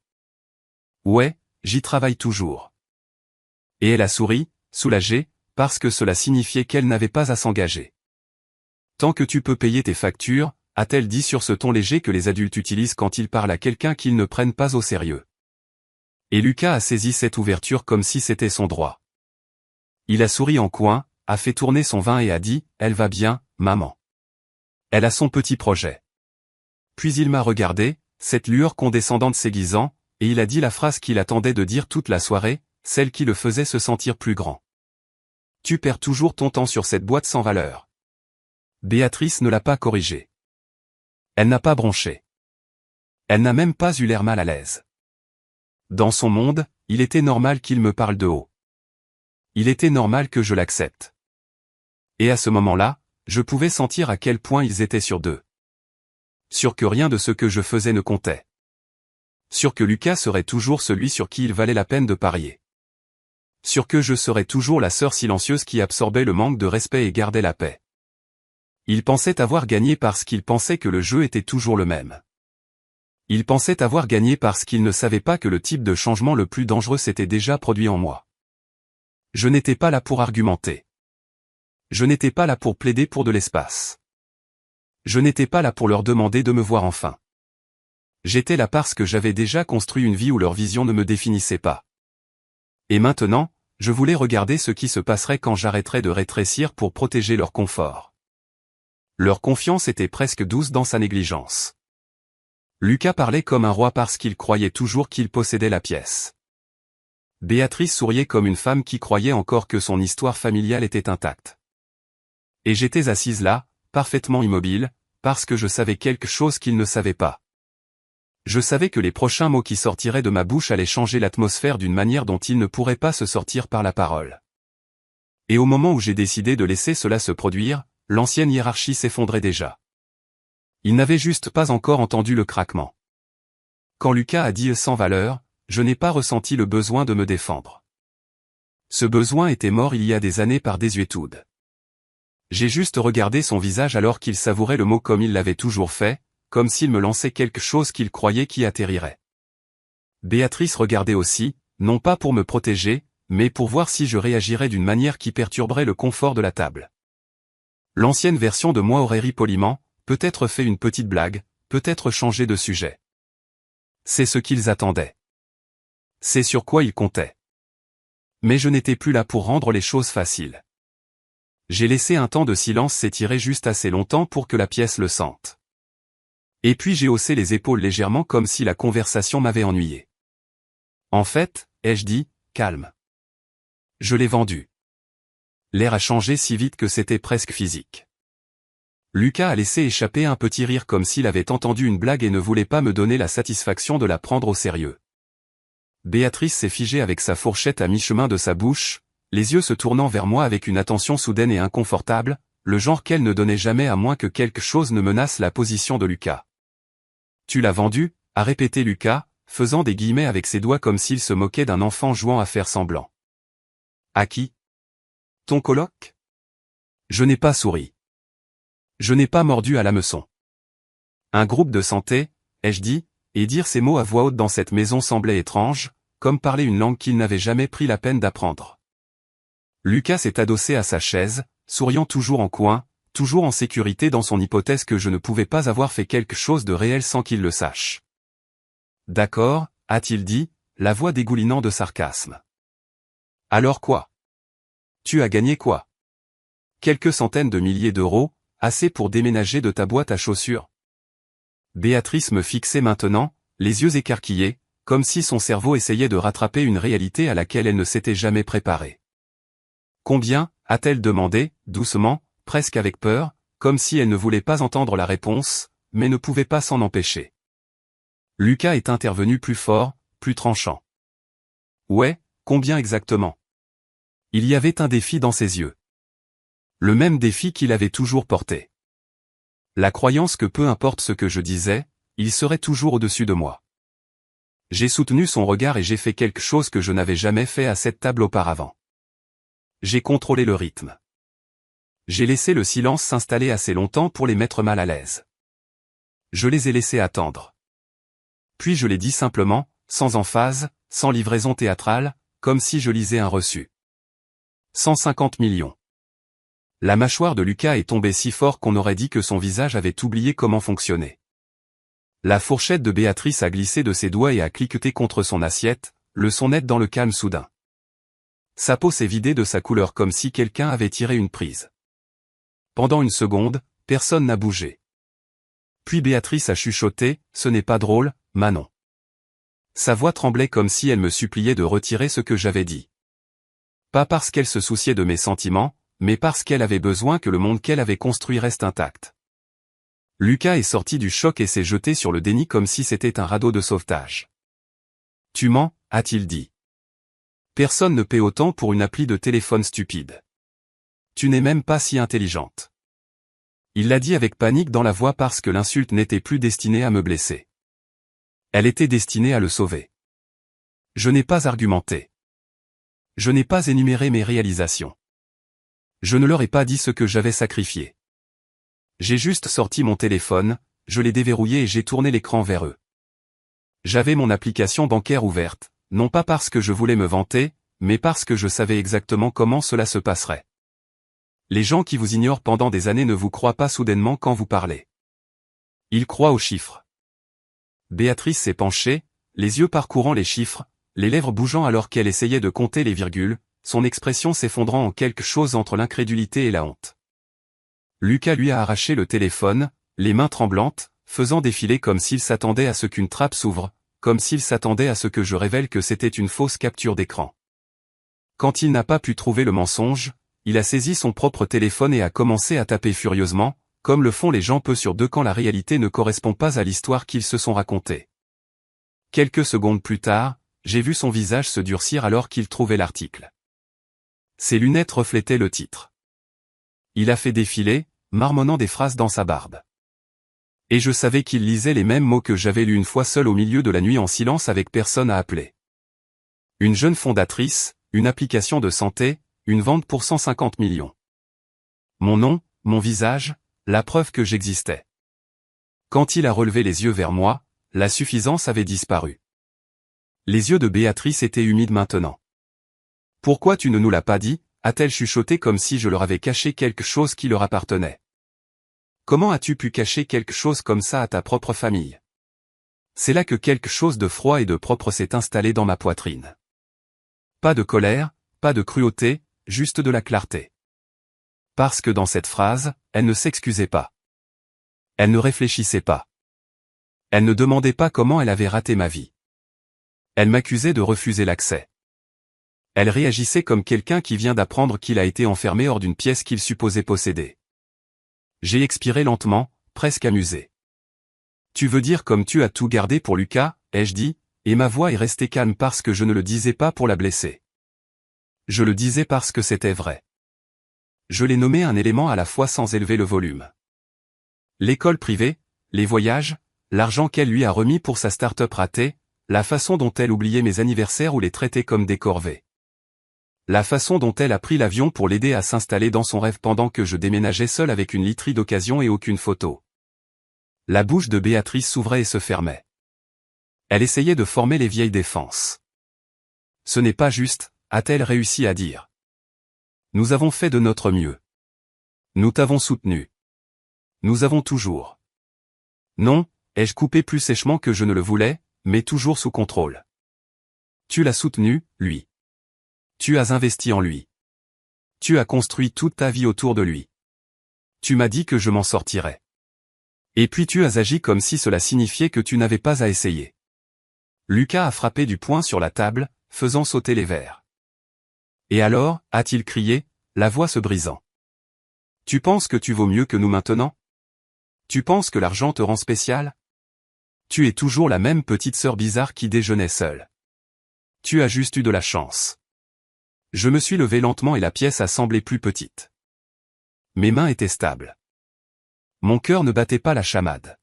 S1: Ouais, j'y travaille toujours. Et elle a souri, soulagée, parce que cela signifiait qu'elle n'avait pas à s'engager. Tant que tu peux payer tes factures, a-t-elle dit sur ce ton léger que les adultes utilisent quand ils parlent à quelqu'un qu'ils ne prennent pas au sérieux. Et Lucas a saisi cette ouverture comme si c'était son droit. Il a souri en coin, a fait tourner son vin et a dit « Elle va bien, maman. Elle a son petit projet. » Puis il m'a regardé, cette lueur condescendante s'aiguisant, et il a dit la phrase qu'il attendait de dire toute la soirée, celle qui le faisait se sentir plus grand. « Tu perds toujours ton temps sur cette boîte sans valeur. » Béatrice ne l'a pas corrigé. Elle n'a pas bronché. Elle n'a même pas eu l'air mal à l'aise. Dans son monde, il était normal qu'il me parle de haut. Il était normal que je l'accepte. Et à ce moment-là, je pouvais sentir à quel point ils étaient sûrs d'eux. Sûrs que rien de ce que je faisais ne comptait. Sûrs que Lucas serait toujours celui sur qui il valait la peine de parier. Sûrs que je serais toujours la sœur silencieuse qui absorbait le manque de respect et gardait la paix. Ils pensaient avoir gagné parce qu'ils pensaient que le jeu était toujours le même. Ils pensaient avoir gagné parce qu'ils ne savaient pas que le type de changement le plus dangereux s'était déjà produit en moi. Je n'étais pas là pour argumenter. Je n'étais pas là pour plaider pour de l'espace. Je n'étais pas là pour leur demander de me voir enfin. J'étais là parce que j'avais déjà construit une vie où leur vision ne me définissait pas. Et maintenant, je voulais regarder ce qui se passerait quand j'arrêterais de rétrécir pour protéger leur confort. Leur confiance était presque douce dans sa négligence. Lucas parlait comme un roi parce qu'il croyait toujours qu'il possédait la pièce. Béatrice souriait comme une femme qui croyait encore que son histoire familiale était intacte. Et j'étais assise là, parfaitement immobile, parce que je savais quelque chose qu'ils ne savaient pas. Je savais que les prochains mots qui sortiraient de ma bouche allaient changer l'atmosphère d'une manière dont ils ne pourraient pas se sortir par la parole. Et au moment où j'ai décidé de laisser cela se produire, l'ancienne hiérarchie s'effondrait déjà. Ils n'avaient juste pas encore entendu le craquement. Quand Lucas a dit « sans valeur », je n'ai pas ressenti le besoin de me défendre. Ce besoin était mort il y a des années par désuétude. J'ai juste regardé son visage alors qu'il savourait le mot comme il l'avait toujours fait, comme s'il me lançait quelque chose qu'il croyait qui atterrirait. Béatrice regardait aussi, non pas pour me protéger, mais pour voir si je réagirais d'une manière qui perturberait le confort de la table. L'ancienne version de moi aurait ri poliment, peut-être fait une petite blague, peut-être changé de sujet. C'est ce qu'ils attendaient. C'est sur quoi ils comptaient. Mais je n'étais plus là pour rendre les choses faciles. J'ai laissé un temps de silence s'étirer juste assez longtemps pour que la pièce le sente. Et puis j'ai haussé les épaules légèrement comme si la conversation m'avait ennuyé. En fait, ai-je dit, calme. Je l'ai vendu. L'air a changé si vite que c'était presque physique. Lucas a laissé échapper un petit rire comme s'il avait entendu une blague et ne voulait pas me donner la satisfaction de la prendre au sérieux. Béatrice s'est figée avec sa fourchette à mi-chemin de sa bouche, les yeux se tournant vers moi avec une attention soudaine et inconfortable, le genre qu'elle ne donnait jamais à moins que quelque chose ne menace la position de Lucas. « Tu l'as vendu ?» a répété Lucas, faisant des guillemets avec ses doigts comme s'il se moquait d'un enfant jouant à faire semblant. « À qui ? Ton coloc ? » Je n'ai pas souri. Je n'ai pas mordu à l'hameçon. Un groupe de santé, ai-je dit, et dire ces mots à voix haute dans cette maison semblait étrange, comme parler une langue qu'il n'avait jamais pris la peine d'apprendre. Lucas s'est adossé à sa chaise, souriant toujours en coin, toujours en sécurité dans son hypothèse que je ne pouvais pas avoir fait quelque chose de réel sans qu'il le sache. D'accord, a-t-il dit, la voix dégoulinant de sarcasme. Alors quoi ? Tu as gagné quoi ? Quelques centaines de milliers d'euros, assez pour déménager de ta boîte à chaussures. Béatrice me fixait maintenant, les yeux écarquillés, comme si son cerveau essayait de rattraper une réalité à laquelle elle ne s'était jamais préparée. Combien, a-t-elle demandé, doucement, presque avec peur, comme si elle ne voulait pas entendre la réponse, mais ne pouvait pas s'en empêcher. Lucas est intervenu plus fort, plus tranchant. Ouais, combien exactement ? Il y avait un défi dans ses yeux. Le même défi qu'il avait toujours porté. La croyance que peu importe ce que je disais, il serait toujours au-dessus de moi. J'ai soutenu son regard et j'ai fait quelque chose que je n'avais jamais fait à cette table auparavant. J'ai contrôlé le rythme. J'ai laissé le silence s'installer assez longtemps pour les mettre mal à l'aise. Je les ai laissés attendre. Puis je l'ai dit simplement, sans emphase, sans livraison théâtrale, comme si je lisais un reçu. 150 millions. La mâchoire de Lucas est tombée si fort qu'on aurait dit que son visage avait oublié comment fonctionner. La fourchette de Béatrice a glissé de ses doigts et a cliqueté contre son assiette, le son net dans le calme soudain. Sa peau s'est vidée de sa couleur comme si quelqu'un avait tiré une prise. Pendant une seconde, personne n'a bougé. Puis Béatrice a chuchoté, « Ce n'est pas drôle, Manon. » Sa voix tremblait comme si elle me suppliait de retirer ce que j'avais dit. Pas parce qu'elle se souciait de mes sentiments, mais parce qu'elle avait besoin que le monde qu'elle avait construit reste intact. Lucas est sorti du choc et s'est jeté sur le déni comme si c'était un radeau de sauvetage. « Tu mens » a-t-il dit. « Personne ne paie autant pour une appli de téléphone stupide. Tu n'es même pas si intelligente. » Il l'a dit avec panique dans la voix parce que l'insulte n'était plus destinée à me blesser. Elle était destinée à le sauver. Je n'ai pas argumenté. Je n'ai pas énuméré mes réalisations. Je ne leur ai pas dit ce que j'avais sacrifié. J'ai juste sorti mon téléphone, je l'ai déverrouillé et j'ai tourné l'écran vers eux. J'avais mon application bancaire ouverte, non pas parce que je voulais me vanter, mais parce que je savais exactement comment cela se passerait. Les gens qui vous ignorent pendant des années ne vous croient pas soudainement quand vous parlez. Ils croient aux chiffres. Béatrice s'est penchée, les yeux parcourant les chiffres, les lèvres bougeant alors qu'elle essayait de compter les virgules, son expression s'effondrant en quelque chose entre l'incrédulité et la honte. Lucas lui a arraché le téléphone, les mains tremblantes, faisant défiler comme s'il s'attendait à ce qu'une trappe s'ouvre, comme s'il s'attendait à ce que je révèle que c'était une fausse capture d'écran. Quand il n'a pas pu trouver le mensonge, il a saisi son propre téléphone et a commencé à taper furieusement, comme le font les gens peu sur deux quand la réalité ne correspond pas à l'histoire qu'ils se sont racontée. Quelques secondes plus tard, j'ai vu son visage se durcir alors qu'il trouvait l'article. Ses lunettes reflétaient le titre. Il a fait défiler, marmonnant des phrases dans sa barbe. Et je savais qu'il lisait les mêmes mots que j'avais lus une fois seul au milieu de la nuit en silence avec personne à appeler. Une jeune fondatrice, une application de santé, une vente pour 150 millions. Mon nom, mon visage, la preuve que j'existais. Quand il a relevé les yeux vers moi, la suffisance avait disparu. Les yeux de Béatrice étaient humides maintenant. « Pourquoi tu ne nous l'as pas dit ?» a-t-elle chuchoté comme si je leur avais caché quelque chose qui leur appartenait. « Comment as-tu pu cacher quelque chose comme ça à ta propre famille ?» C'est là que quelque chose de froid et de propre s'est installé dans ma poitrine. Pas de colère, pas de cruauté, juste de la clarté. Parce que dans cette phrase, elle ne s'excusait pas. Elle ne réfléchissait pas. Elle ne demandait pas comment elle avait raté ma vie. Elle m'accusait de refuser l'accès. Elle réagissait comme quelqu'un qui vient d'apprendre qu'il a été enfermé hors d'une pièce qu'il supposait posséder. J'ai expiré lentement, presque amusé. « Tu veux dire comme tu as tout gardé pour Lucas ?» ai-je dit, et ma voix est restée calme parce que je ne le disais pas pour la blesser. Je le disais parce que c'était vrai. Je l'ai nommé un élément à la fois sans élever le volume. L'école privée, les voyages, l'argent qu'elle lui a remis pour sa start-up ratée, la façon dont elle oubliait mes anniversaires ou les traitait comme des corvées. La façon dont elle a pris l'avion pour l'aider à s'installer dans son rêve pendant que je déménageais seul avec une literie d'occasion et aucune photo. La bouche de Béatrice s'ouvrait et se fermait. Elle essayait de former les vieilles défenses. « Ce n'est pas juste », a-t-elle réussi à dire. « Nous avons fait de notre mieux. Nous t'avons soutenu. Nous avons toujours. » Non, ai-je coupé plus sèchement que je ne le voulais, mais toujours sous contrôle. Tu l'as soutenu, lui. Tu as investi en lui. Tu as construit toute ta vie autour de lui. Tu m'as dit que je m'en sortirais. Et puis tu as agi comme si cela signifiait que tu n'avais pas à essayer. Lucas a frappé du poing sur la table, faisant sauter les verres. Et alors, a-t-il crié, la voix se brisant. Tu penses que tu vaux mieux que nous maintenant? Tu penses que l'argent te rend spécial? Tu es toujours la même petite sœur bizarre qui déjeunait seule. Tu as juste eu de la chance. Je me suis levé lentement et la pièce a semblé plus petite. Mes mains étaient stables. Mon cœur ne battait pas la chamade.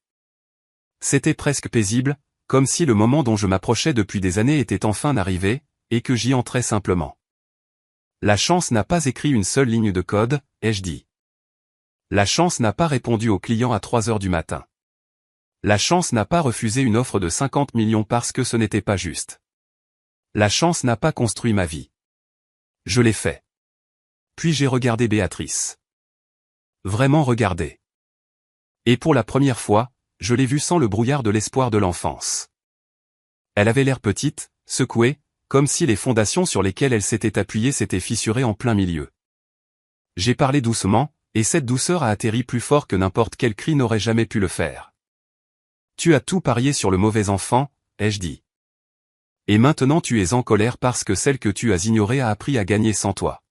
S1: C'était presque paisible, comme si le moment dont je m'approchais depuis des années était enfin arrivé, et que j'y entrais simplement. La chance n'a pas écrit une seule ligne de code, ai-je dit. La chance n'a pas répondu au client à 3 heures du matin. La chance n'a pas refusé une offre de 50 millions parce que ce n'était pas juste. La chance n'a pas construit ma vie. Je l'ai fait. Puis j'ai regardé Béatrice. Vraiment regardé. Et pour la première fois, je l'ai vue sans le brouillard de l'espoir de l'enfance. Elle avait l'air petite, secouée, comme si les fondations sur lesquelles elle s'était appuyée s'étaient fissurées en plein milieu. J'ai parlé doucement, et cette douceur a atterri plus fort que n'importe quel cri n'aurait jamais pu le faire. Tu as tout parié sur le mauvais enfant, ai-je dit. Et maintenant tu es en colère parce que celle que tu as ignorée a appris à gagner sans toi.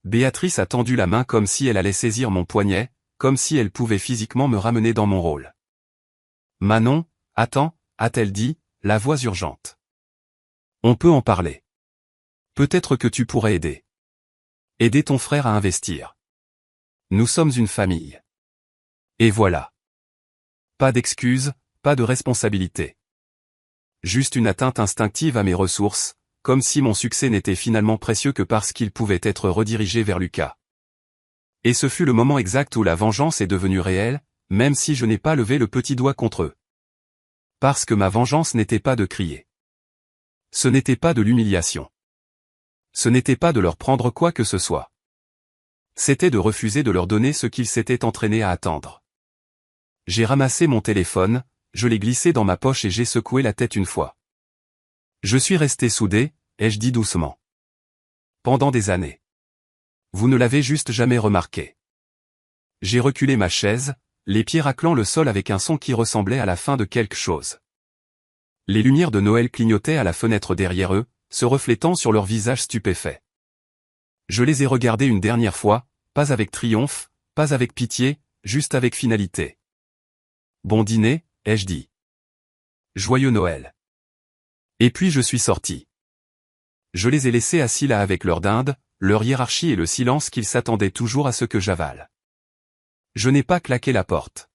S1: Béatrice a tendu la main comme si elle allait saisir mon poignet, comme si elle pouvait physiquement me ramener dans mon rôle. Manon, attends, a-t-elle dit, la voix urgente. On peut en parler. Peut-être que tu pourrais aider. Aider ton frère à investir. Nous sommes une famille. Et voilà. Pas d'excuses, pas de responsabilité. Juste une atteinte instinctive à mes ressources, comme si mon succès n'était finalement précieux que parce qu'il pouvait être redirigé vers Lucas. Et ce fut le moment exact où la vengeance est devenue réelle, même si je n'ai pas levé le petit doigt contre eux. Parce que ma vengeance n'était pas de crier. Ce n'était pas de l'humiliation. Ce n'était pas de leur prendre quoi que ce soit. C'était de refuser de leur donner ce qu'ils s'étaient entraînés à attendre. J'ai ramassé mon téléphone, je l'ai glissé dans ma poche et j'ai secoué la tête une fois. Je suis resté soudé, ai-je dit doucement. Pendant des années. Vous ne l'avez juste jamais remarqué. J'ai reculé ma chaise, les pieds raclant le sol avec un son qui ressemblait à la fin de quelque chose. Les lumières de Noël clignotaient à la fenêtre derrière eux, se reflétant sur leurs visages stupéfaits. Je les ai regardés une dernière fois, pas avec triomphe, pas avec pitié, juste avec finalité. Bon dîner, ai-je dit. Joyeux Noël. Et puis je suis sorti. Je les ai laissés assis là avec leur dinde, leur hiérarchie et le silence qu'ils s'attendaient toujours à ce que j'avale. Je n'ai pas claqué la porte.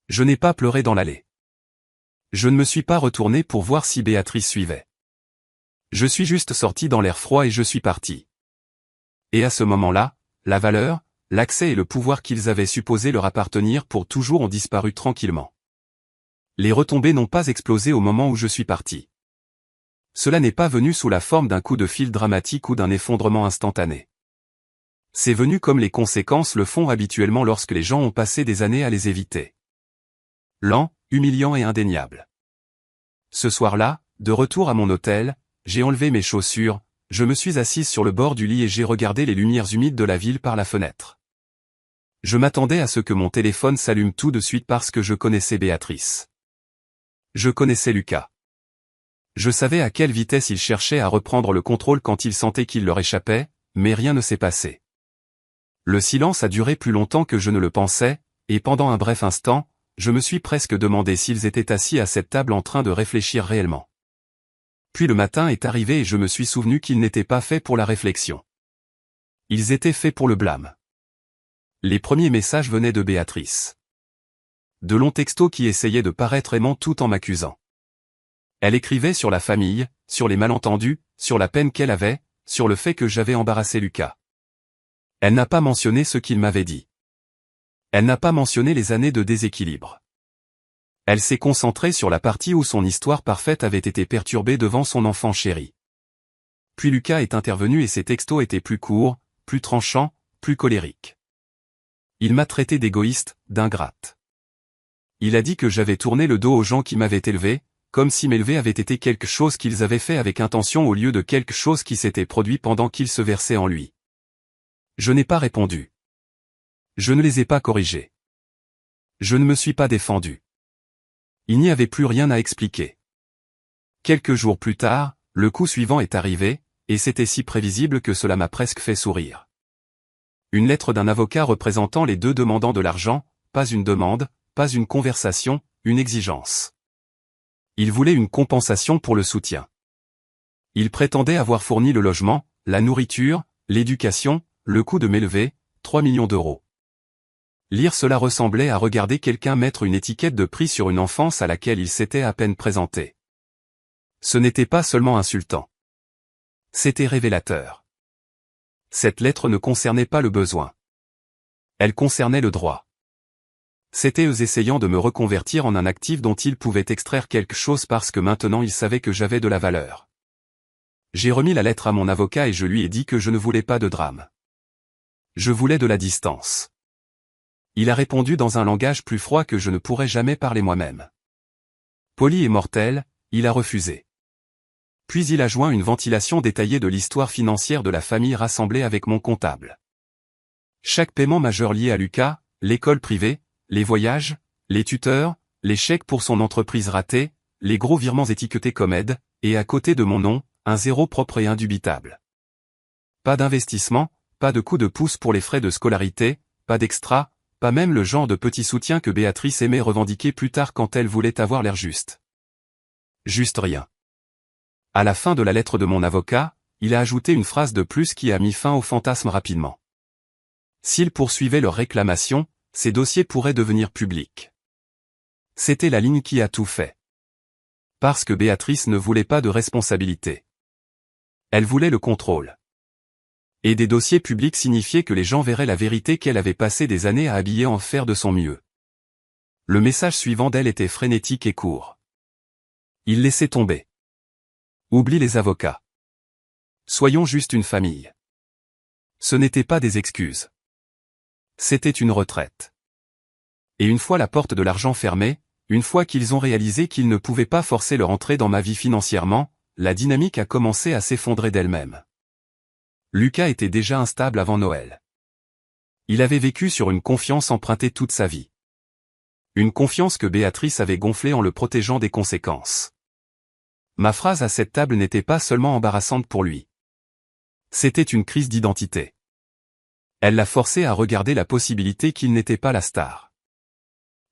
S1: Je n'ai pas pleuré dans l'allée. Je ne me suis pas retourné pour voir si Béatrice suivait. Je suis juste sorti dans l'air froid et je suis parti. Et à ce moment-là, la valeur, l'accès et le pouvoir qu'ils avaient supposé leur appartenir pour toujours ont disparu tranquillement. Les retombées n'ont pas explosé au moment où je suis parti. Cela n'est pas venu sous la forme d'un coup de fil dramatique ou d'un effondrement instantané. C'est venu comme les conséquences le font habituellement lorsque les gens ont passé des années à les éviter. Lent, humiliant et indéniable. Ce soir-là, de retour à mon hôtel, j'ai enlevé mes chaussures, je me suis assise sur le bord du lit et j'ai regardé les lumières humides de la ville par la fenêtre. Je m'attendais à ce que mon téléphone s'allume tout de suite parce que je connaissais Béatrice. Je connaissais Lucas. Je savais à quelle vitesse il cherchait à reprendre le contrôle quand il sentait qu'il leur échappait, mais rien ne s'est passé. Le silence a duré plus longtemps que je ne le pensais, et pendant un bref instant, je me suis presque demandé s'ils étaient assis à cette table en train de réfléchir réellement. Puis le matin est arrivé et je me suis souvenu qu'ils n'étaient pas faits pour la réflexion. Ils étaient faits pour le blâme. Les premiers messages venaient de Béatrice. De longs textos qui essayaient de paraître aimants tout en m'accusant. Elle écrivait sur la famille, sur les malentendus, sur la peine qu'elle avait, sur le fait que j'avais embarrassé Lucas. Elle n'a pas mentionné ce qu'il m'avait dit. Elle n'a pas mentionné les années de déséquilibre. Elle s'est concentrée sur la partie où son histoire parfaite avait été perturbée devant son enfant chéri. Puis Lucas est intervenu et ses textos étaient plus courts, plus tranchants, plus colériques. Il m'a traité d'égoïste, d'ingrate. Il a dit que j'avais tourné le dos aux gens qui m'avaient élevé, comme si m'élever avait été quelque chose qu'ils avaient fait avec intention au lieu de quelque chose qui s'était produit pendant qu'ils se versaient en lui. Je n'ai pas répondu. Je ne les ai pas corrigés. Je ne me suis pas défendu. Il n'y avait plus rien à expliquer. Quelques jours plus tard, le coup suivant est arrivé, et c'était si prévisible que cela m'a presque fait sourire. Une lettre d'un avocat représentant les deux demandants de l'argent, pas une demande, pas une conversation, une exigence. Il voulait une compensation pour le soutien. Il prétendait avoir fourni le logement, la nourriture, l'éducation, le coût de m'élever, 3 millions d'euros. Lire cela ressemblait à regarder quelqu'un mettre une étiquette de prix sur une enfance à laquelle il s'était à peine présenté. Ce n'était pas seulement insultant. C'était révélateur. Cette lettre ne concernait pas le besoin. Elle concernait le droit. C'était eux essayant de me reconvertir en un actif dont ils pouvaient extraire quelque chose parce que maintenant ils savaient que j'avais de la valeur. J'ai remis la lettre à mon avocat et je lui ai dit que je ne voulais pas de drame. Je voulais de la distance. Il a répondu dans un langage plus froid que je ne pourrais jamais parler moi-même. Poli et mortel, il a refusé. Puis il a joint une ventilation détaillée de l'histoire financière de la famille rassemblée avec mon comptable. Chaque paiement majeur lié à Lucas, l'école privée, les voyages, les tuteurs, les chèques pour son entreprise ratée, les gros virements étiquetés comme aide, et à côté de mon nom, un zéro propre et indubitable. Pas d'investissement, pas de coup de pouce pour les frais de scolarité, pas d'extra, pas même le genre de petit soutien que Béatrice aimait revendiquer plus tard quand elle voulait avoir l'air juste. Juste rien. À la fin de la lettre de mon avocat, il a ajouté une phrase de plus qui a mis fin au fantasme rapidement. S'ils poursuivaient leur réclamation, ces dossiers pourraient devenir publics. C'était la ligne qui a tout fait. Parce que Béatrice ne voulait pas de responsabilité. Elle voulait le contrôle. Et des dossiers publics signifiaient que les gens verraient la vérité qu'elle avait passé des années à habiller en faire de son mieux. Le message suivant d'elle était frénétique et court. Il laissait tomber. Oublie les avocats. Soyons juste une famille. Ce n'était pas des excuses. C'était une retraite. Et une fois la porte de l'argent fermée, une fois qu'ils ont réalisé qu'ils ne pouvaient pas forcer leur entrée dans ma vie financièrement, la dynamique a commencé à s'effondrer d'elle-même. Lucas était déjà instable avant Noël. Il avait vécu sur une confiance empruntée toute sa vie. Une confiance que Béatrice avait gonflée en le protégeant des conséquences. Ma phrase à cette table n'était pas seulement embarrassante pour lui. C'était une crise d'identité. Elle l'a forcé à regarder la possibilité qu'il n'était pas la star.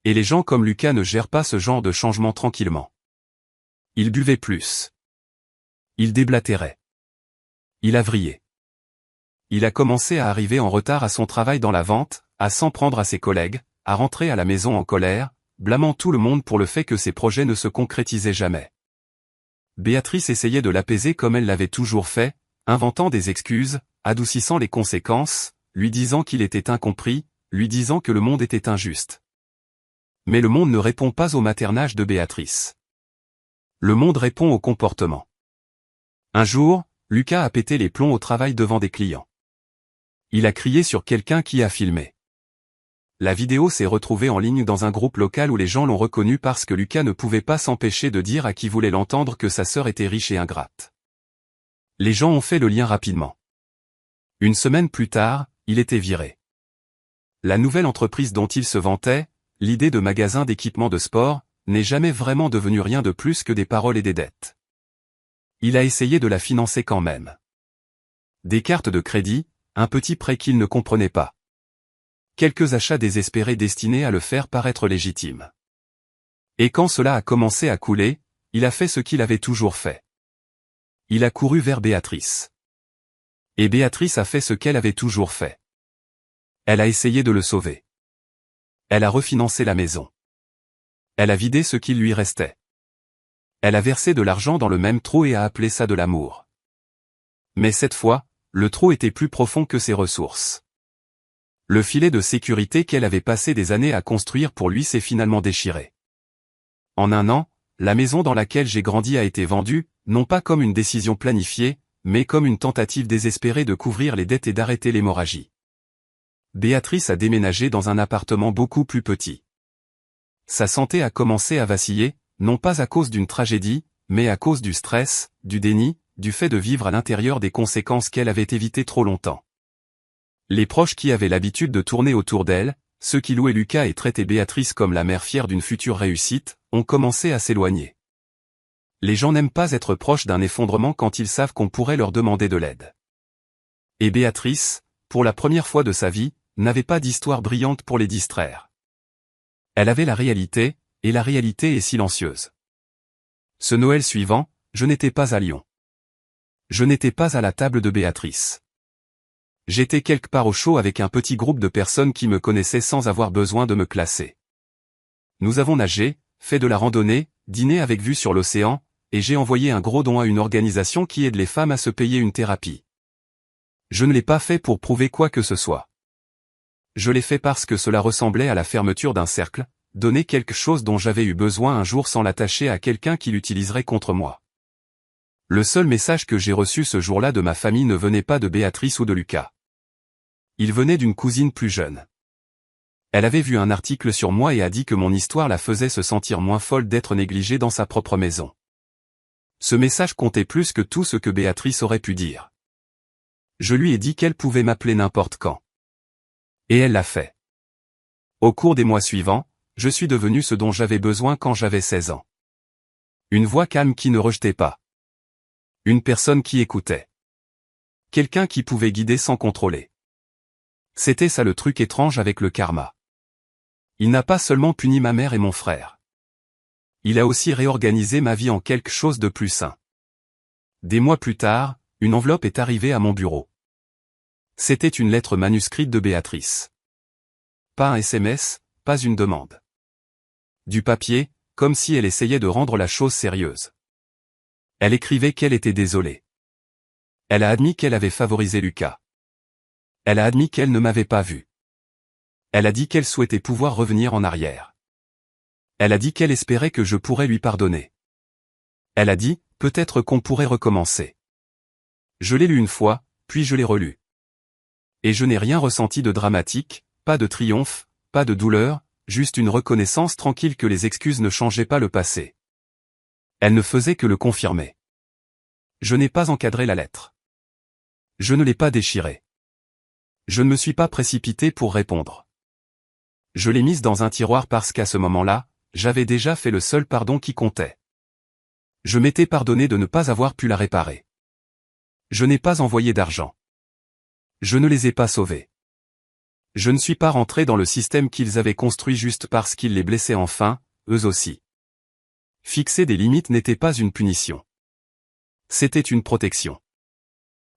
S1: Et les gens comme Lucas ne gèrent pas ce genre de changement tranquillement. Il buvait plus. Il déblatérait. Il a vrillé. Il a commencé à arriver en retard à son travail dans la vente, à s'en prendre à ses collègues, à rentrer à la maison en colère, blâmant tout le monde pour le fait que ses projets ne se concrétisaient jamais. Béatrice essayait de l'apaiser comme elle l'avait toujours fait, inventant des excuses, adoucissant les conséquences, lui disant qu'il était incompris, lui disant que le monde était injuste. Mais le monde ne répond pas au maternage de Béatrice. Le monde répond au comportement. Un jour, Lucas a pété les plombs au travail devant des clients. Il a crié sur quelqu'un qui a filmé. La vidéo s'est retrouvée en ligne dans un groupe local où les gens l'ont reconnu parce que Lucas ne pouvait pas s'empêcher de dire à qui voulait l'entendre que sa sœur était riche et ingrate. Les gens ont fait le lien rapidement. Une semaine plus tard, il était viré. La nouvelle entreprise dont il se vantait, l'idée de magasin d'équipements de sport, n'est jamais vraiment devenue rien de plus que des paroles et des dettes. Il a essayé de la financer quand même. Des cartes de crédit, un petit prêt qu'il ne comprenait pas. Quelques achats désespérés destinés à le faire paraître légitime. Et quand cela a commencé à couler, il a fait ce qu'il avait toujours fait. Il a couru vers Béatrice. Et Béatrice a fait ce qu'elle avait toujours fait. Elle a essayé de le sauver. Elle a refinancé la maison. Elle a vidé ce qui lui restait. Elle a versé de l'argent dans le même trou et a appelé ça de l'amour. Mais cette fois, le trou était plus profond que ses ressources. Le filet de sécurité qu'elle avait passé des années à construire pour lui s'est finalement déchiré. En un an, la maison dans laquelle j'ai grandi a été vendue, non pas comme une décision planifiée, mais comme une tentative désespérée de couvrir les dettes et d'arrêter l'hémorragie. Béatrice a déménagé dans un appartement beaucoup plus petit. Sa santé a commencé à vaciller, non pas à cause d'une tragédie, mais à cause du stress, du déni, du fait de vivre à l'intérieur des conséquences qu'elle avait évitées trop longtemps. Les proches qui avaient l'habitude de tourner autour d'elle, ceux qui louaient Lucas et traitaient Béatrice comme la mère fière d'une future réussite, ont commencé à s'éloigner. Les gens n'aiment pas être proches d'un effondrement quand ils savent qu'on pourrait leur demander de l'aide. Et Béatrice, pour la première fois de sa vie, n'avait pas d'histoire brillante pour les distraire. Elle avait la réalité, et la réalité est silencieuse. Ce Noël suivant, je n'étais pas à Lyon. Je n'étais pas à la table de Béatrice. J'étais quelque part au chaud avec un petit groupe de personnes qui me connaissaient sans avoir besoin de me classer. Nous avons nagé, fait de la randonnée, dîné avec vue sur l'océan, et j'ai envoyé un gros don à une organisation qui aide les femmes à se payer une thérapie. Je ne l'ai pas fait pour prouver quoi que ce soit. Je l'ai fait parce que cela ressemblait à la fermeture d'un cercle, donner quelque chose dont j'avais eu besoin un jour sans l'attacher à quelqu'un qui l'utiliserait contre moi. Le seul message que j'ai reçu ce jour-là de ma famille ne venait pas de Béatrice ou de Lucas. Il venait d'une cousine plus jeune. Elle avait vu un article sur moi et a dit que mon histoire la faisait se sentir moins folle d'être négligée dans sa propre maison. Ce message comptait plus que tout ce que Béatrice aurait pu dire. Je lui ai dit qu'elle pouvait m'appeler n'importe quand. Et elle l'a fait. Au cours des mois suivants, je suis devenu ce dont j'avais besoin quand j'avais 16 ans. Une voix calme qui ne rejetait pas. Une personne qui écoutait. Quelqu'un qui pouvait guider sans contrôler. C'était ça le truc étrange avec le karma. Il n'a pas seulement puni ma mère et mon frère. Il a aussi réorganisé ma vie en quelque chose de plus sain. Des mois plus tard, une enveloppe est arrivée à mon bureau. C'était une lettre manuscrite de Béatrice. Pas un SMS, pas une demande. Du papier, comme si elle essayait de rendre la chose sérieuse. Elle écrivait qu'elle était désolée. Elle a admis qu'elle avait favorisé Lucas. Elle a admis qu'elle ne m'avait pas vu. Elle a dit qu'elle souhaitait pouvoir revenir en arrière. Elle a dit qu'elle espérait que je pourrais lui pardonner. Elle a dit, peut-être qu'on pourrait recommencer. Je l'ai lu une fois, puis je l'ai relu. Et je n'ai rien ressenti de dramatique, pas de triomphe, pas de douleur, juste une reconnaissance tranquille que les excuses ne changeaient pas le passé. Elles ne faisaient que le confirmer. Je n'ai pas encadré la lettre. Je ne l'ai pas déchirée. Je ne me suis pas précipité pour répondre. Je l'ai mise dans un tiroir parce qu'à ce moment-là, j'avais déjà fait le seul pardon qui comptait. Je m'étais pardonné de ne pas avoir pu la réparer. Je n'ai pas envoyé d'argent. Je ne les ai pas sauvés. Je ne suis pas rentré dans le système qu'ils avaient construit juste parce qu'il les blessait enfin, eux aussi. Fixer des limites n'était pas une punition. C'était une protection.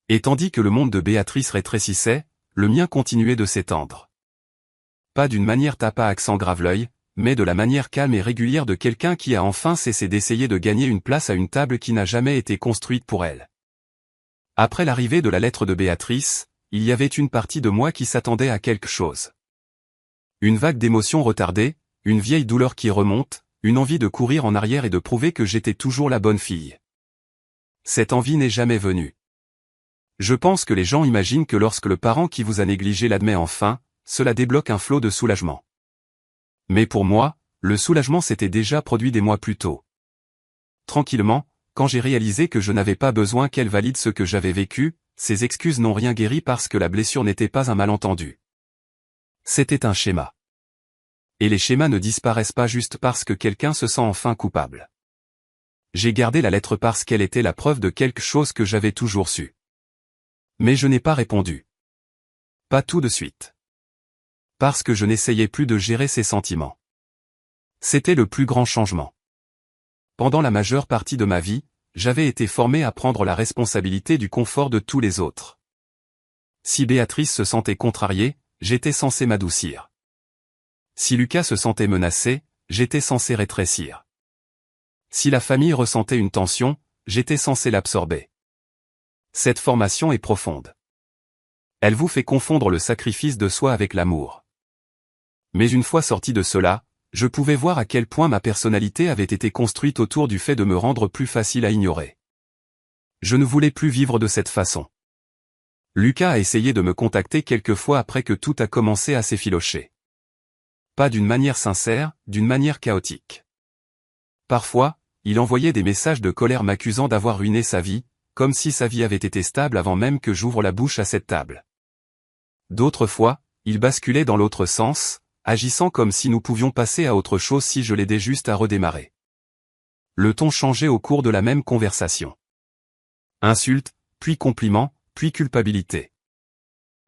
S1: Et tandis que le monde de Béatrice rétrécissait, le mien continuait de s'étendre. Pas d'une manière tape à accent grave-l'œil, mais de la manière calme et régulière de quelqu'un qui a enfin cessé d'essayer de gagner une place à une table qui n'a jamais été construite pour elle. Après l'arrivée de la lettre de Béatrice, il y avait une partie de moi qui s'attendait à quelque chose. Une vague d'émotions retardées, une vieille douleur qui remonte, une envie de courir en arrière et de prouver que j'étais toujours la bonne fille. Cette envie n'est jamais venue. Je pense que les gens imaginent que lorsque le parent qui vous a négligé l'admet enfin, cela débloque un flot de soulagement. Mais pour moi, le soulagement s'était déjà produit des mois plus tôt. Tranquillement, quand j'ai réalisé que je n'avais pas besoin qu'elle valide ce que j'avais vécu, ces excuses n'ont rien guéri parce que la blessure n'était pas un malentendu. C'était un schéma. Et les schémas ne disparaissent pas juste parce que quelqu'un se sent enfin coupable. J'ai gardé la lettre parce qu'elle était la preuve de quelque chose que j'avais toujours su. Mais je n'ai pas répondu. Pas tout de suite. Parce que je n'essayais plus de gérer ses sentiments. C'était le plus grand changement. Pendant la majeure partie de ma vie, j'avais été formé à prendre la responsabilité du confort de tous les autres. Si Béatrice se sentait contrariée, j'étais censé m'adoucir. Si Lucas se sentait menacé, j'étais censé rétrécir. Si la famille ressentait une tension, j'étais censé l'absorber. Cette formation est profonde. Elle vous fait confondre le sacrifice de soi avec l'amour. Mais une fois sorti de cela, je pouvais voir à quel point ma personnalité avait été construite autour du fait de me rendre plus facile à ignorer. Je ne voulais plus vivre de cette façon. Lucas a essayé de me contacter quelques fois après que tout a commencé à s'effilocher. Pas d'une manière sincère, d'une manière chaotique. Parfois, il envoyait des messages de colère m'accusant d'avoir ruiné sa vie, comme si sa vie avait été stable avant même que j'ouvre la bouche à cette table. D'autres fois, il basculait dans l'autre sens, agissant comme si nous pouvions passer à autre chose si je l'aidais juste à redémarrer. Le ton changeait au cours de la même conversation. Insulte, puis compliment, puis culpabilité.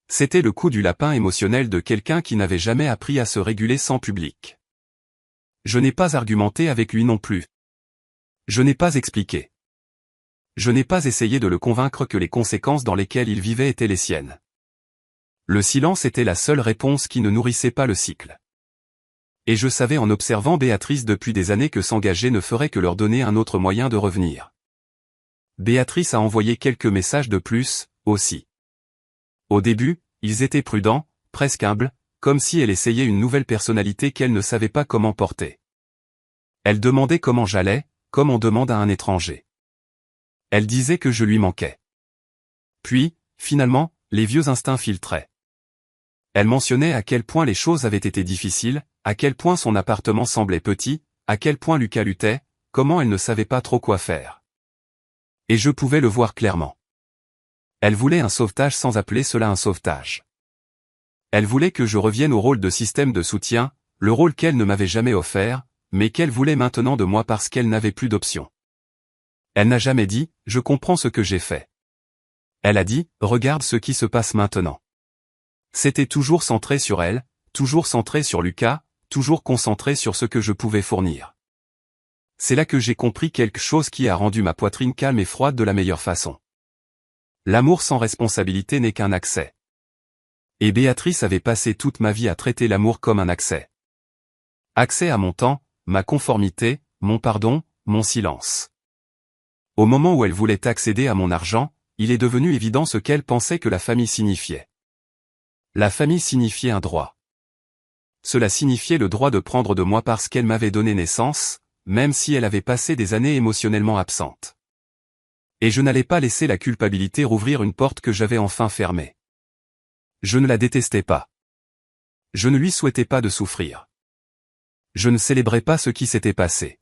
S1: C'était le coup du lapin émotionnel de quelqu'un qui n'avait jamais appris à se réguler sans public. Je n'ai pas argumenté avec lui non plus. Je n'ai pas expliqué. Je n'ai pas essayé de le convaincre que les conséquences dans lesquelles il vivait étaient les siennes. Le silence était la seule réponse qui ne nourrissait pas le cycle. Et je savais en observant Béatrice depuis des années que s'engager ne ferait que leur donner un autre moyen de revenir. Béatrice a envoyé quelques messages de plus, aussi. Au début, ils étaient prudents, presque humbles, comme si elle essayait une nouvelle personnalité qu'elle ne savait pas comment porter. Elle demandait comment j'allais, comme on demande à un étranger. Elle disait que je lui manquais. Puis, finalement, les vieux instincts filtraient. Elle mentionnait à quel point les choses avaient été difficiles, à quel point son appartement semblait petit, à quel point Lucas luttait, comment elle ne savait pas trop quoi faire. Et je pouvais le voir clairement. Elle voulait un sauvetage sans appeler cela un sauvetage. Elle voulait que je revienne au rôle de système de soutien, le rôle qu'elle ne m'avait jamais offert, mais qu'elle voulait maintenant de moi parce qu'elle n'avait plus d'option. Elle n'a jamais dit « je comprends ce que j'ai fait ». Elle a dit « regarde ce qui se passe maintenant ». C'était toujours centré sur elle, toujours centré sur Lucas, toujours concentré sur ce que je pouvais fournir. C'est là que j'ai compris quelque chose qui a rendu ma poitrine calme et froide de la meilleure façon. L'amour sans responsabilité n'est qu'un accès. Et Béatrice avait passé toute ma vie à traiter l'amour comme un accès. Accès à mon temps, ma conformité, mon pardon, mon silence. Au moment où elle voulait accéder à mon argent, il est devenu évident ce qu'elle pensait que la famille signifiait. La famille signifiait un droit. Cela signifiait le droit de prendre de moi parce qu'elle m'avait donné naissance, même si elle avait passé des années émotionnellement absente. Et je n'allais pas laisser la culpabilité rouvrir une porte que j'avais enfin fermée. Je ne la détestais pas. Je ne lui souhaitais pas de souffrir. Je ne célébrais pas ce qui s'était passé.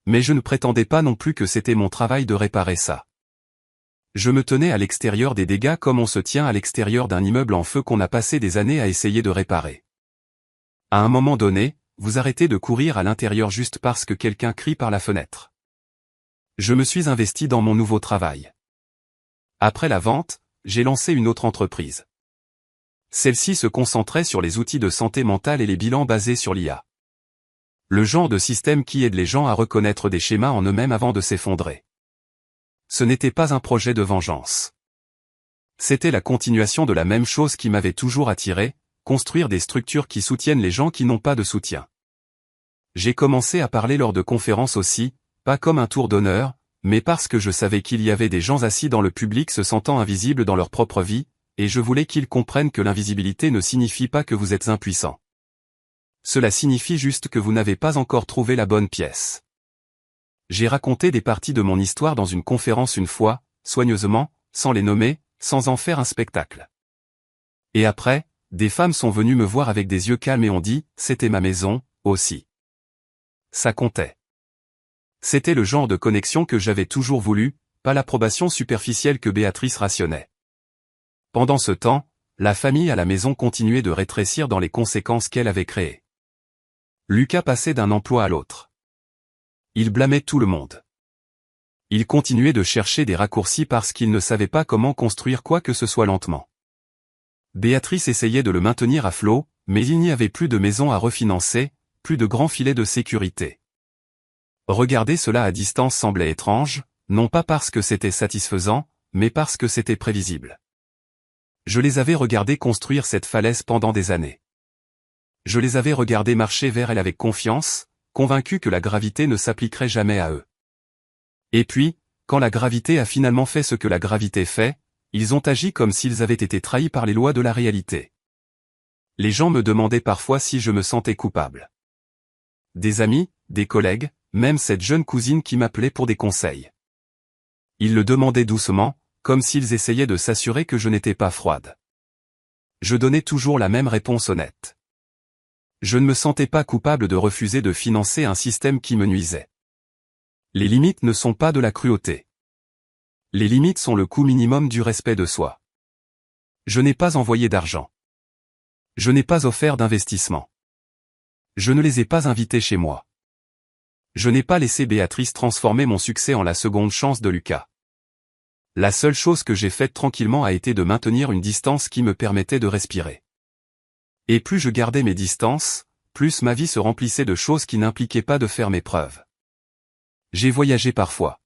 S1: Mais je ne prétendais pas non plus que c'était mon travail de réparer ça. Je me tenais à l'extérieur des dégâts comme on se tient à l'extérieur d'un immeuble en feu qu'on a passé des années à essayer de réparer. À un moment donné, vous arrêtez de courir à l'intérieur juste parce que quelqu'un crie par la fenêtre. Je me suis investi dans mon nouveau travail. Après la vente, j'ai lancé une autre entreprise. Celle-ci se concentrait sur les outils de santé mentale et les bilans basés sur l'IA. Le genre de système qui aide les gens à reconnaître des schémas en eux-mêmes avant de s'effondrer. Ce n'était pas un projet de vengeance. C'était la continuation de la même chose qui m'avait toujours attiré, construire des structures qui soutiennent les gens qui n'ont pas de soutien. J'ai commencé à parler lors de conférences aussi, pas comme un tour d'honneur, mais parce que je savais qu'il y avait des gens assis dans le public se sentant invisibles dans leur propre vie, et je voulais qu'ils comprennent que l'invisibilité ne signifie pas que vous êtes impuissant. Cela signifie juste que vous n'avez pas encore trouvé la bonne pièce. J'ai raconté des parties de mon histoire dans une conférence une fois, soigneusement, sans les nommer, sans en faire un spectacle. Et après, des femmes sont venues me voir avec des yeux calmes et ont dit « c'était ma maison, aussi ». Ça comptait. C'était le genre de connexion que j'avais toujours voulu, pas l'approbation superficielle que Béatrice rationnait. Pendant ce temps, la famille à la maison continuait de rétrécir dans les conséquences qu'elle avait créées. Lucas passait d'un emploi à l'autre. Il blâmait tout le monde. Il continuait de chercher des raccourcis parce qu'il ne savait pas comment construire quoi que ce soit lentement. Béatrice essayait de le maintenir à flot, mais il n'y avait plus de maison à refinancer, plus de grands filets de sécurité. Regarder cela à distance semblait étrange, non pas parce que c'était satisfaisant, mais parce que c'était prévisible. Je les avais regardés construire cette falaise pendant des années. Je les avais regardés marcher vers elle avec confiance, convaincus que la gravité ne s'appliquerait jamais à eux. Et puis, quand la gravité a finalement fait ce que la gravité fait, ils ont agi comme s'ils avaient été trahis par les lois de la réalité. Les gens me demandaient parfois si je me sentais coupable. Des amis, des collègues, même cette jeune cousine qui m'appelait pour des conseils. Ils le demandaient doucement, comme s'ils essayaient de s'assurer que je n'étais pas froide. Je donnais toujours la même réponse honnête. Je ne me sentais pas coupable de refuser de financer un système qui me nuisait. Les limites ne sont pas de la cruauté. Les limites sont le coût minimum du respect de soi. Je n'ai pas envoyé d'argent. Je n'ai pas offert d'investissement. Je ne les ai pas invités chez moi. Je n'ai pas laissé Béatrice transformer mon succès en la seconde chance de Lucas. La seule chose que j'ai faite tranquillement a été de maintenir une distance qui me permettait de respirer. Et plus je gardais mes distances, plus ma vie se remplissait de choses qui n'impliquaient pas de faire mes preuves. J'ai voyagé parfois.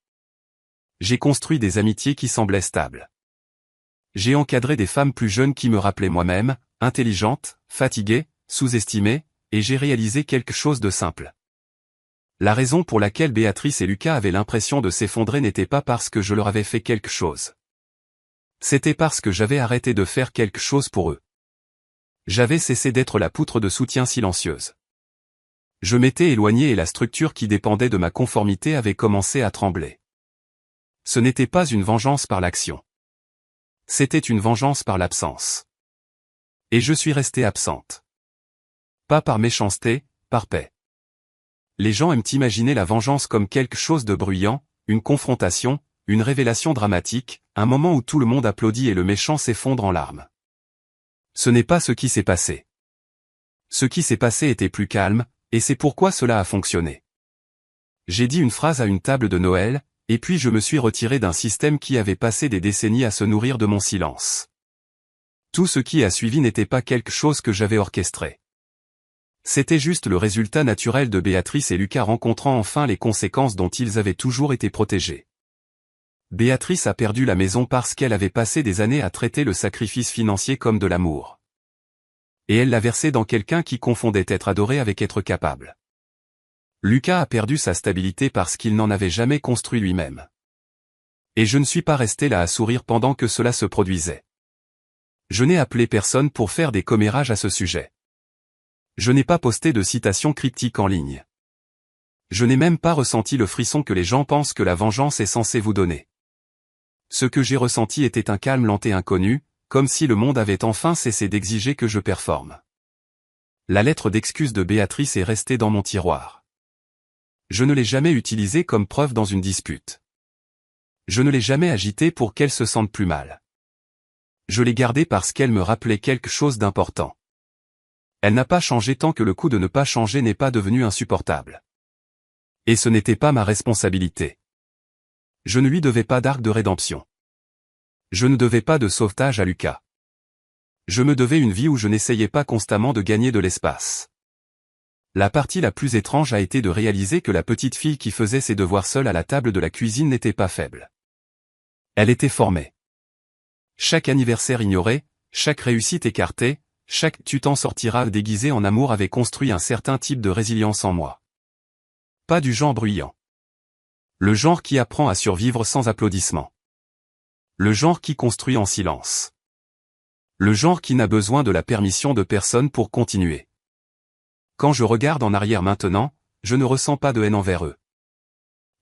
S1: J'ai construit des amitiés qui semblaient stables. J'ai encadré des femmes plus jeunes qui me rappelaient moi-même, intelligentes, fatiguées, sous-estimées, et j'ai réalisé quelque chose de simple. La raison pour laquelle Béatrice et Lucas avaient l'impression de s'effondrer n'était pas parce que je leur avais fait quelque chose. C'était parce que j'avais arrêté de faire quelque chose pour eux. J'avais cessé d'être la poutre de soutien silencieuse. Je m'étais éloigné et la structure qui dépendait de ma conformité avait commencé à trembler. Ce n'était pas une vengeance par l'action. C'était une vengeance par l'absence. Et je suis restée absente. Pas par méchanceté, par paix. Les gens aiment imaginer la vengeance comme quelque chose de bruyant, une confrontation, une révélation dramatique, un moment où tout le monde applaudit et le méchant s'effondre en larmes. Ce n'est pas ce qui s'est passé. Ce qui s'est passé était plus calme, et c'est pourquoi cela a fonctionné. J'ai dit une phrase à une table de Noël, et puis je me suis retiré d'un système qui avait passé des décennies à se nourrir de mon silence. Tout ce qui a suivi n'était pas quelque chose que j'avais orchestré. C'était juste le résultat naturel de Béatrice et Lucas rencontrant enfin les conséquences dont ils avaient toujours été protégés. Béatrice a perdu la maison parce qu'elle avait passé des années à traiter le sacrifice financier comme de l'amour. Et elle l'a versé dans quelqu'un qui confondait être adoré avec être capable. Lucas a perdu sa stabilité parce qu'il n'en avait jamais construit lui-même. Et je ne suis pas resté là à sourire pendant que cela se produisait. Je n'ai appelé personne pour faire des commérages à ce sujet. Je n'ai pas posté de citations cryptiques en ligne. Je n'ai même pas ressenti le frisson que les gens pensent que la vengeance est censée vous donner. Ce que j'ai ressenti était un calme lent et inconnu, comme si le monde avait enfin cessé d'exiger que je performe. La lettre d'excuse de Béatrice est restée dans mon tiroir. Je ne l'ai jamais utilisée comme preuve dans une dispute. Je ne l'ai jamais agitée pour qu'elle se sente plus mal. Je l'ai gardée parce qu'elle me rappelait quelque chose d'important. Elle n'a pas changé tant que le coup de ne pas changer n'est pas devenu insupportable. Et ce n'était pas ma responsabilité. Je ne lui devais pas d'arc de rédemption. Je ne devais pas de sauvetage à Lucas. Je me devais une vie où je n'essayais pas constamment de gagner de l'espace. La partie la plus étrange a été de réaliser que la petite fille qui faisait ses devoirs seule à la table de la cuisine n'était pas faible. Elle était formée. Chaque anniversaire ignoré, chaque réussite écartée, chaque tu t'en sortiras déguisé en amour avait construit un certain type de résilience en moi. Pas du genre bruyant. Le genre qui apprend à survivre sans applaudissements. Le genre qui construit en silence. Le genre qui n'a besoin de la permission de personne pour continuer. Quand je regarde en arrière maintenant, je ne ressens pas de haine envers eux.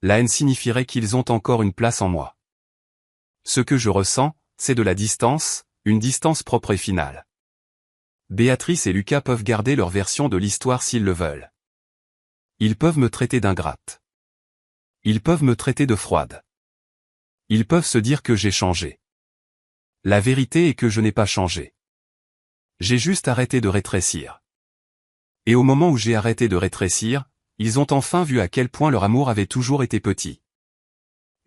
S1: La haine signifierait qu'ils ont encore une place en moi. Ce que je ressens, c'est de la distance, une distance propre et finale. Béatrice et Lucas peuvent garder leur version de l'histoire s'ils le veulent. Ils peuvent me traiter d'ingrate. Ils peuvent me traiter de froide. Ils peuvent se dire que j'ai changé. La vérité est que je n'ai pas changé. J'ai juste arrêté de rétrécir. Et au moment où j'ai arrêté de rétrécir, ils ont enfin vu à quel point leur amour avait toujours été petit.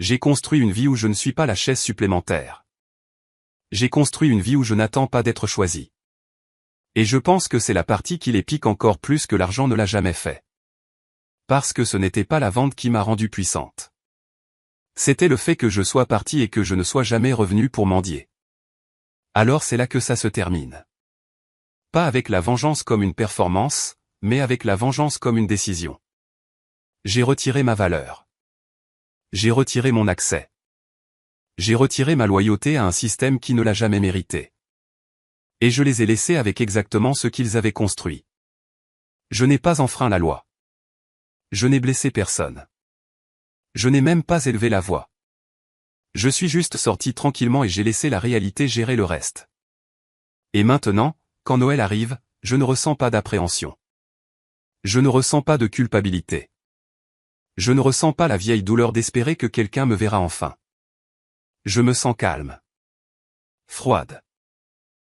S1: J'ai construit une vie où je ne suis pas la chaise supplémentaire. J'ai construit une vie où je n'attends pas d'être choisi. Et je pense que c'est la partie qui les pique encore plus que l'argent ne l'a jamais fait. Parce que ce n'était pas la vente qui m'a rendue puissante. C'était le fait que je sois parti et que je ne sois jamais revenu pour mendier. Alors c'est là que ça se termine. Pas avec la vengeance comme une performance, mais avec la vengeance comme une décision. J'ai retiré ma valeur. J'ai retiré mon accès. J'ai retiré ma loyauté à un système qui ne l'a jamais mérité. Et je les ai laissés avec exactement ce qu'ils avaient construit. Je n'ai pas enfreint la loi. Je n'ai blessé personne. Je n'ai même pas élevé la voix. Je suis juste sorti tranquillement et j'ai laissé la réalité gérer le reste. Et maintenant, quand Noël arrive, je ne ressens pas d'appréhension. Je ne ressens pas de culpabilité. Je ne ressens pas la vieille douleur d'espérer que quelqu'un me verra enfin. Je me sens calme. Froide.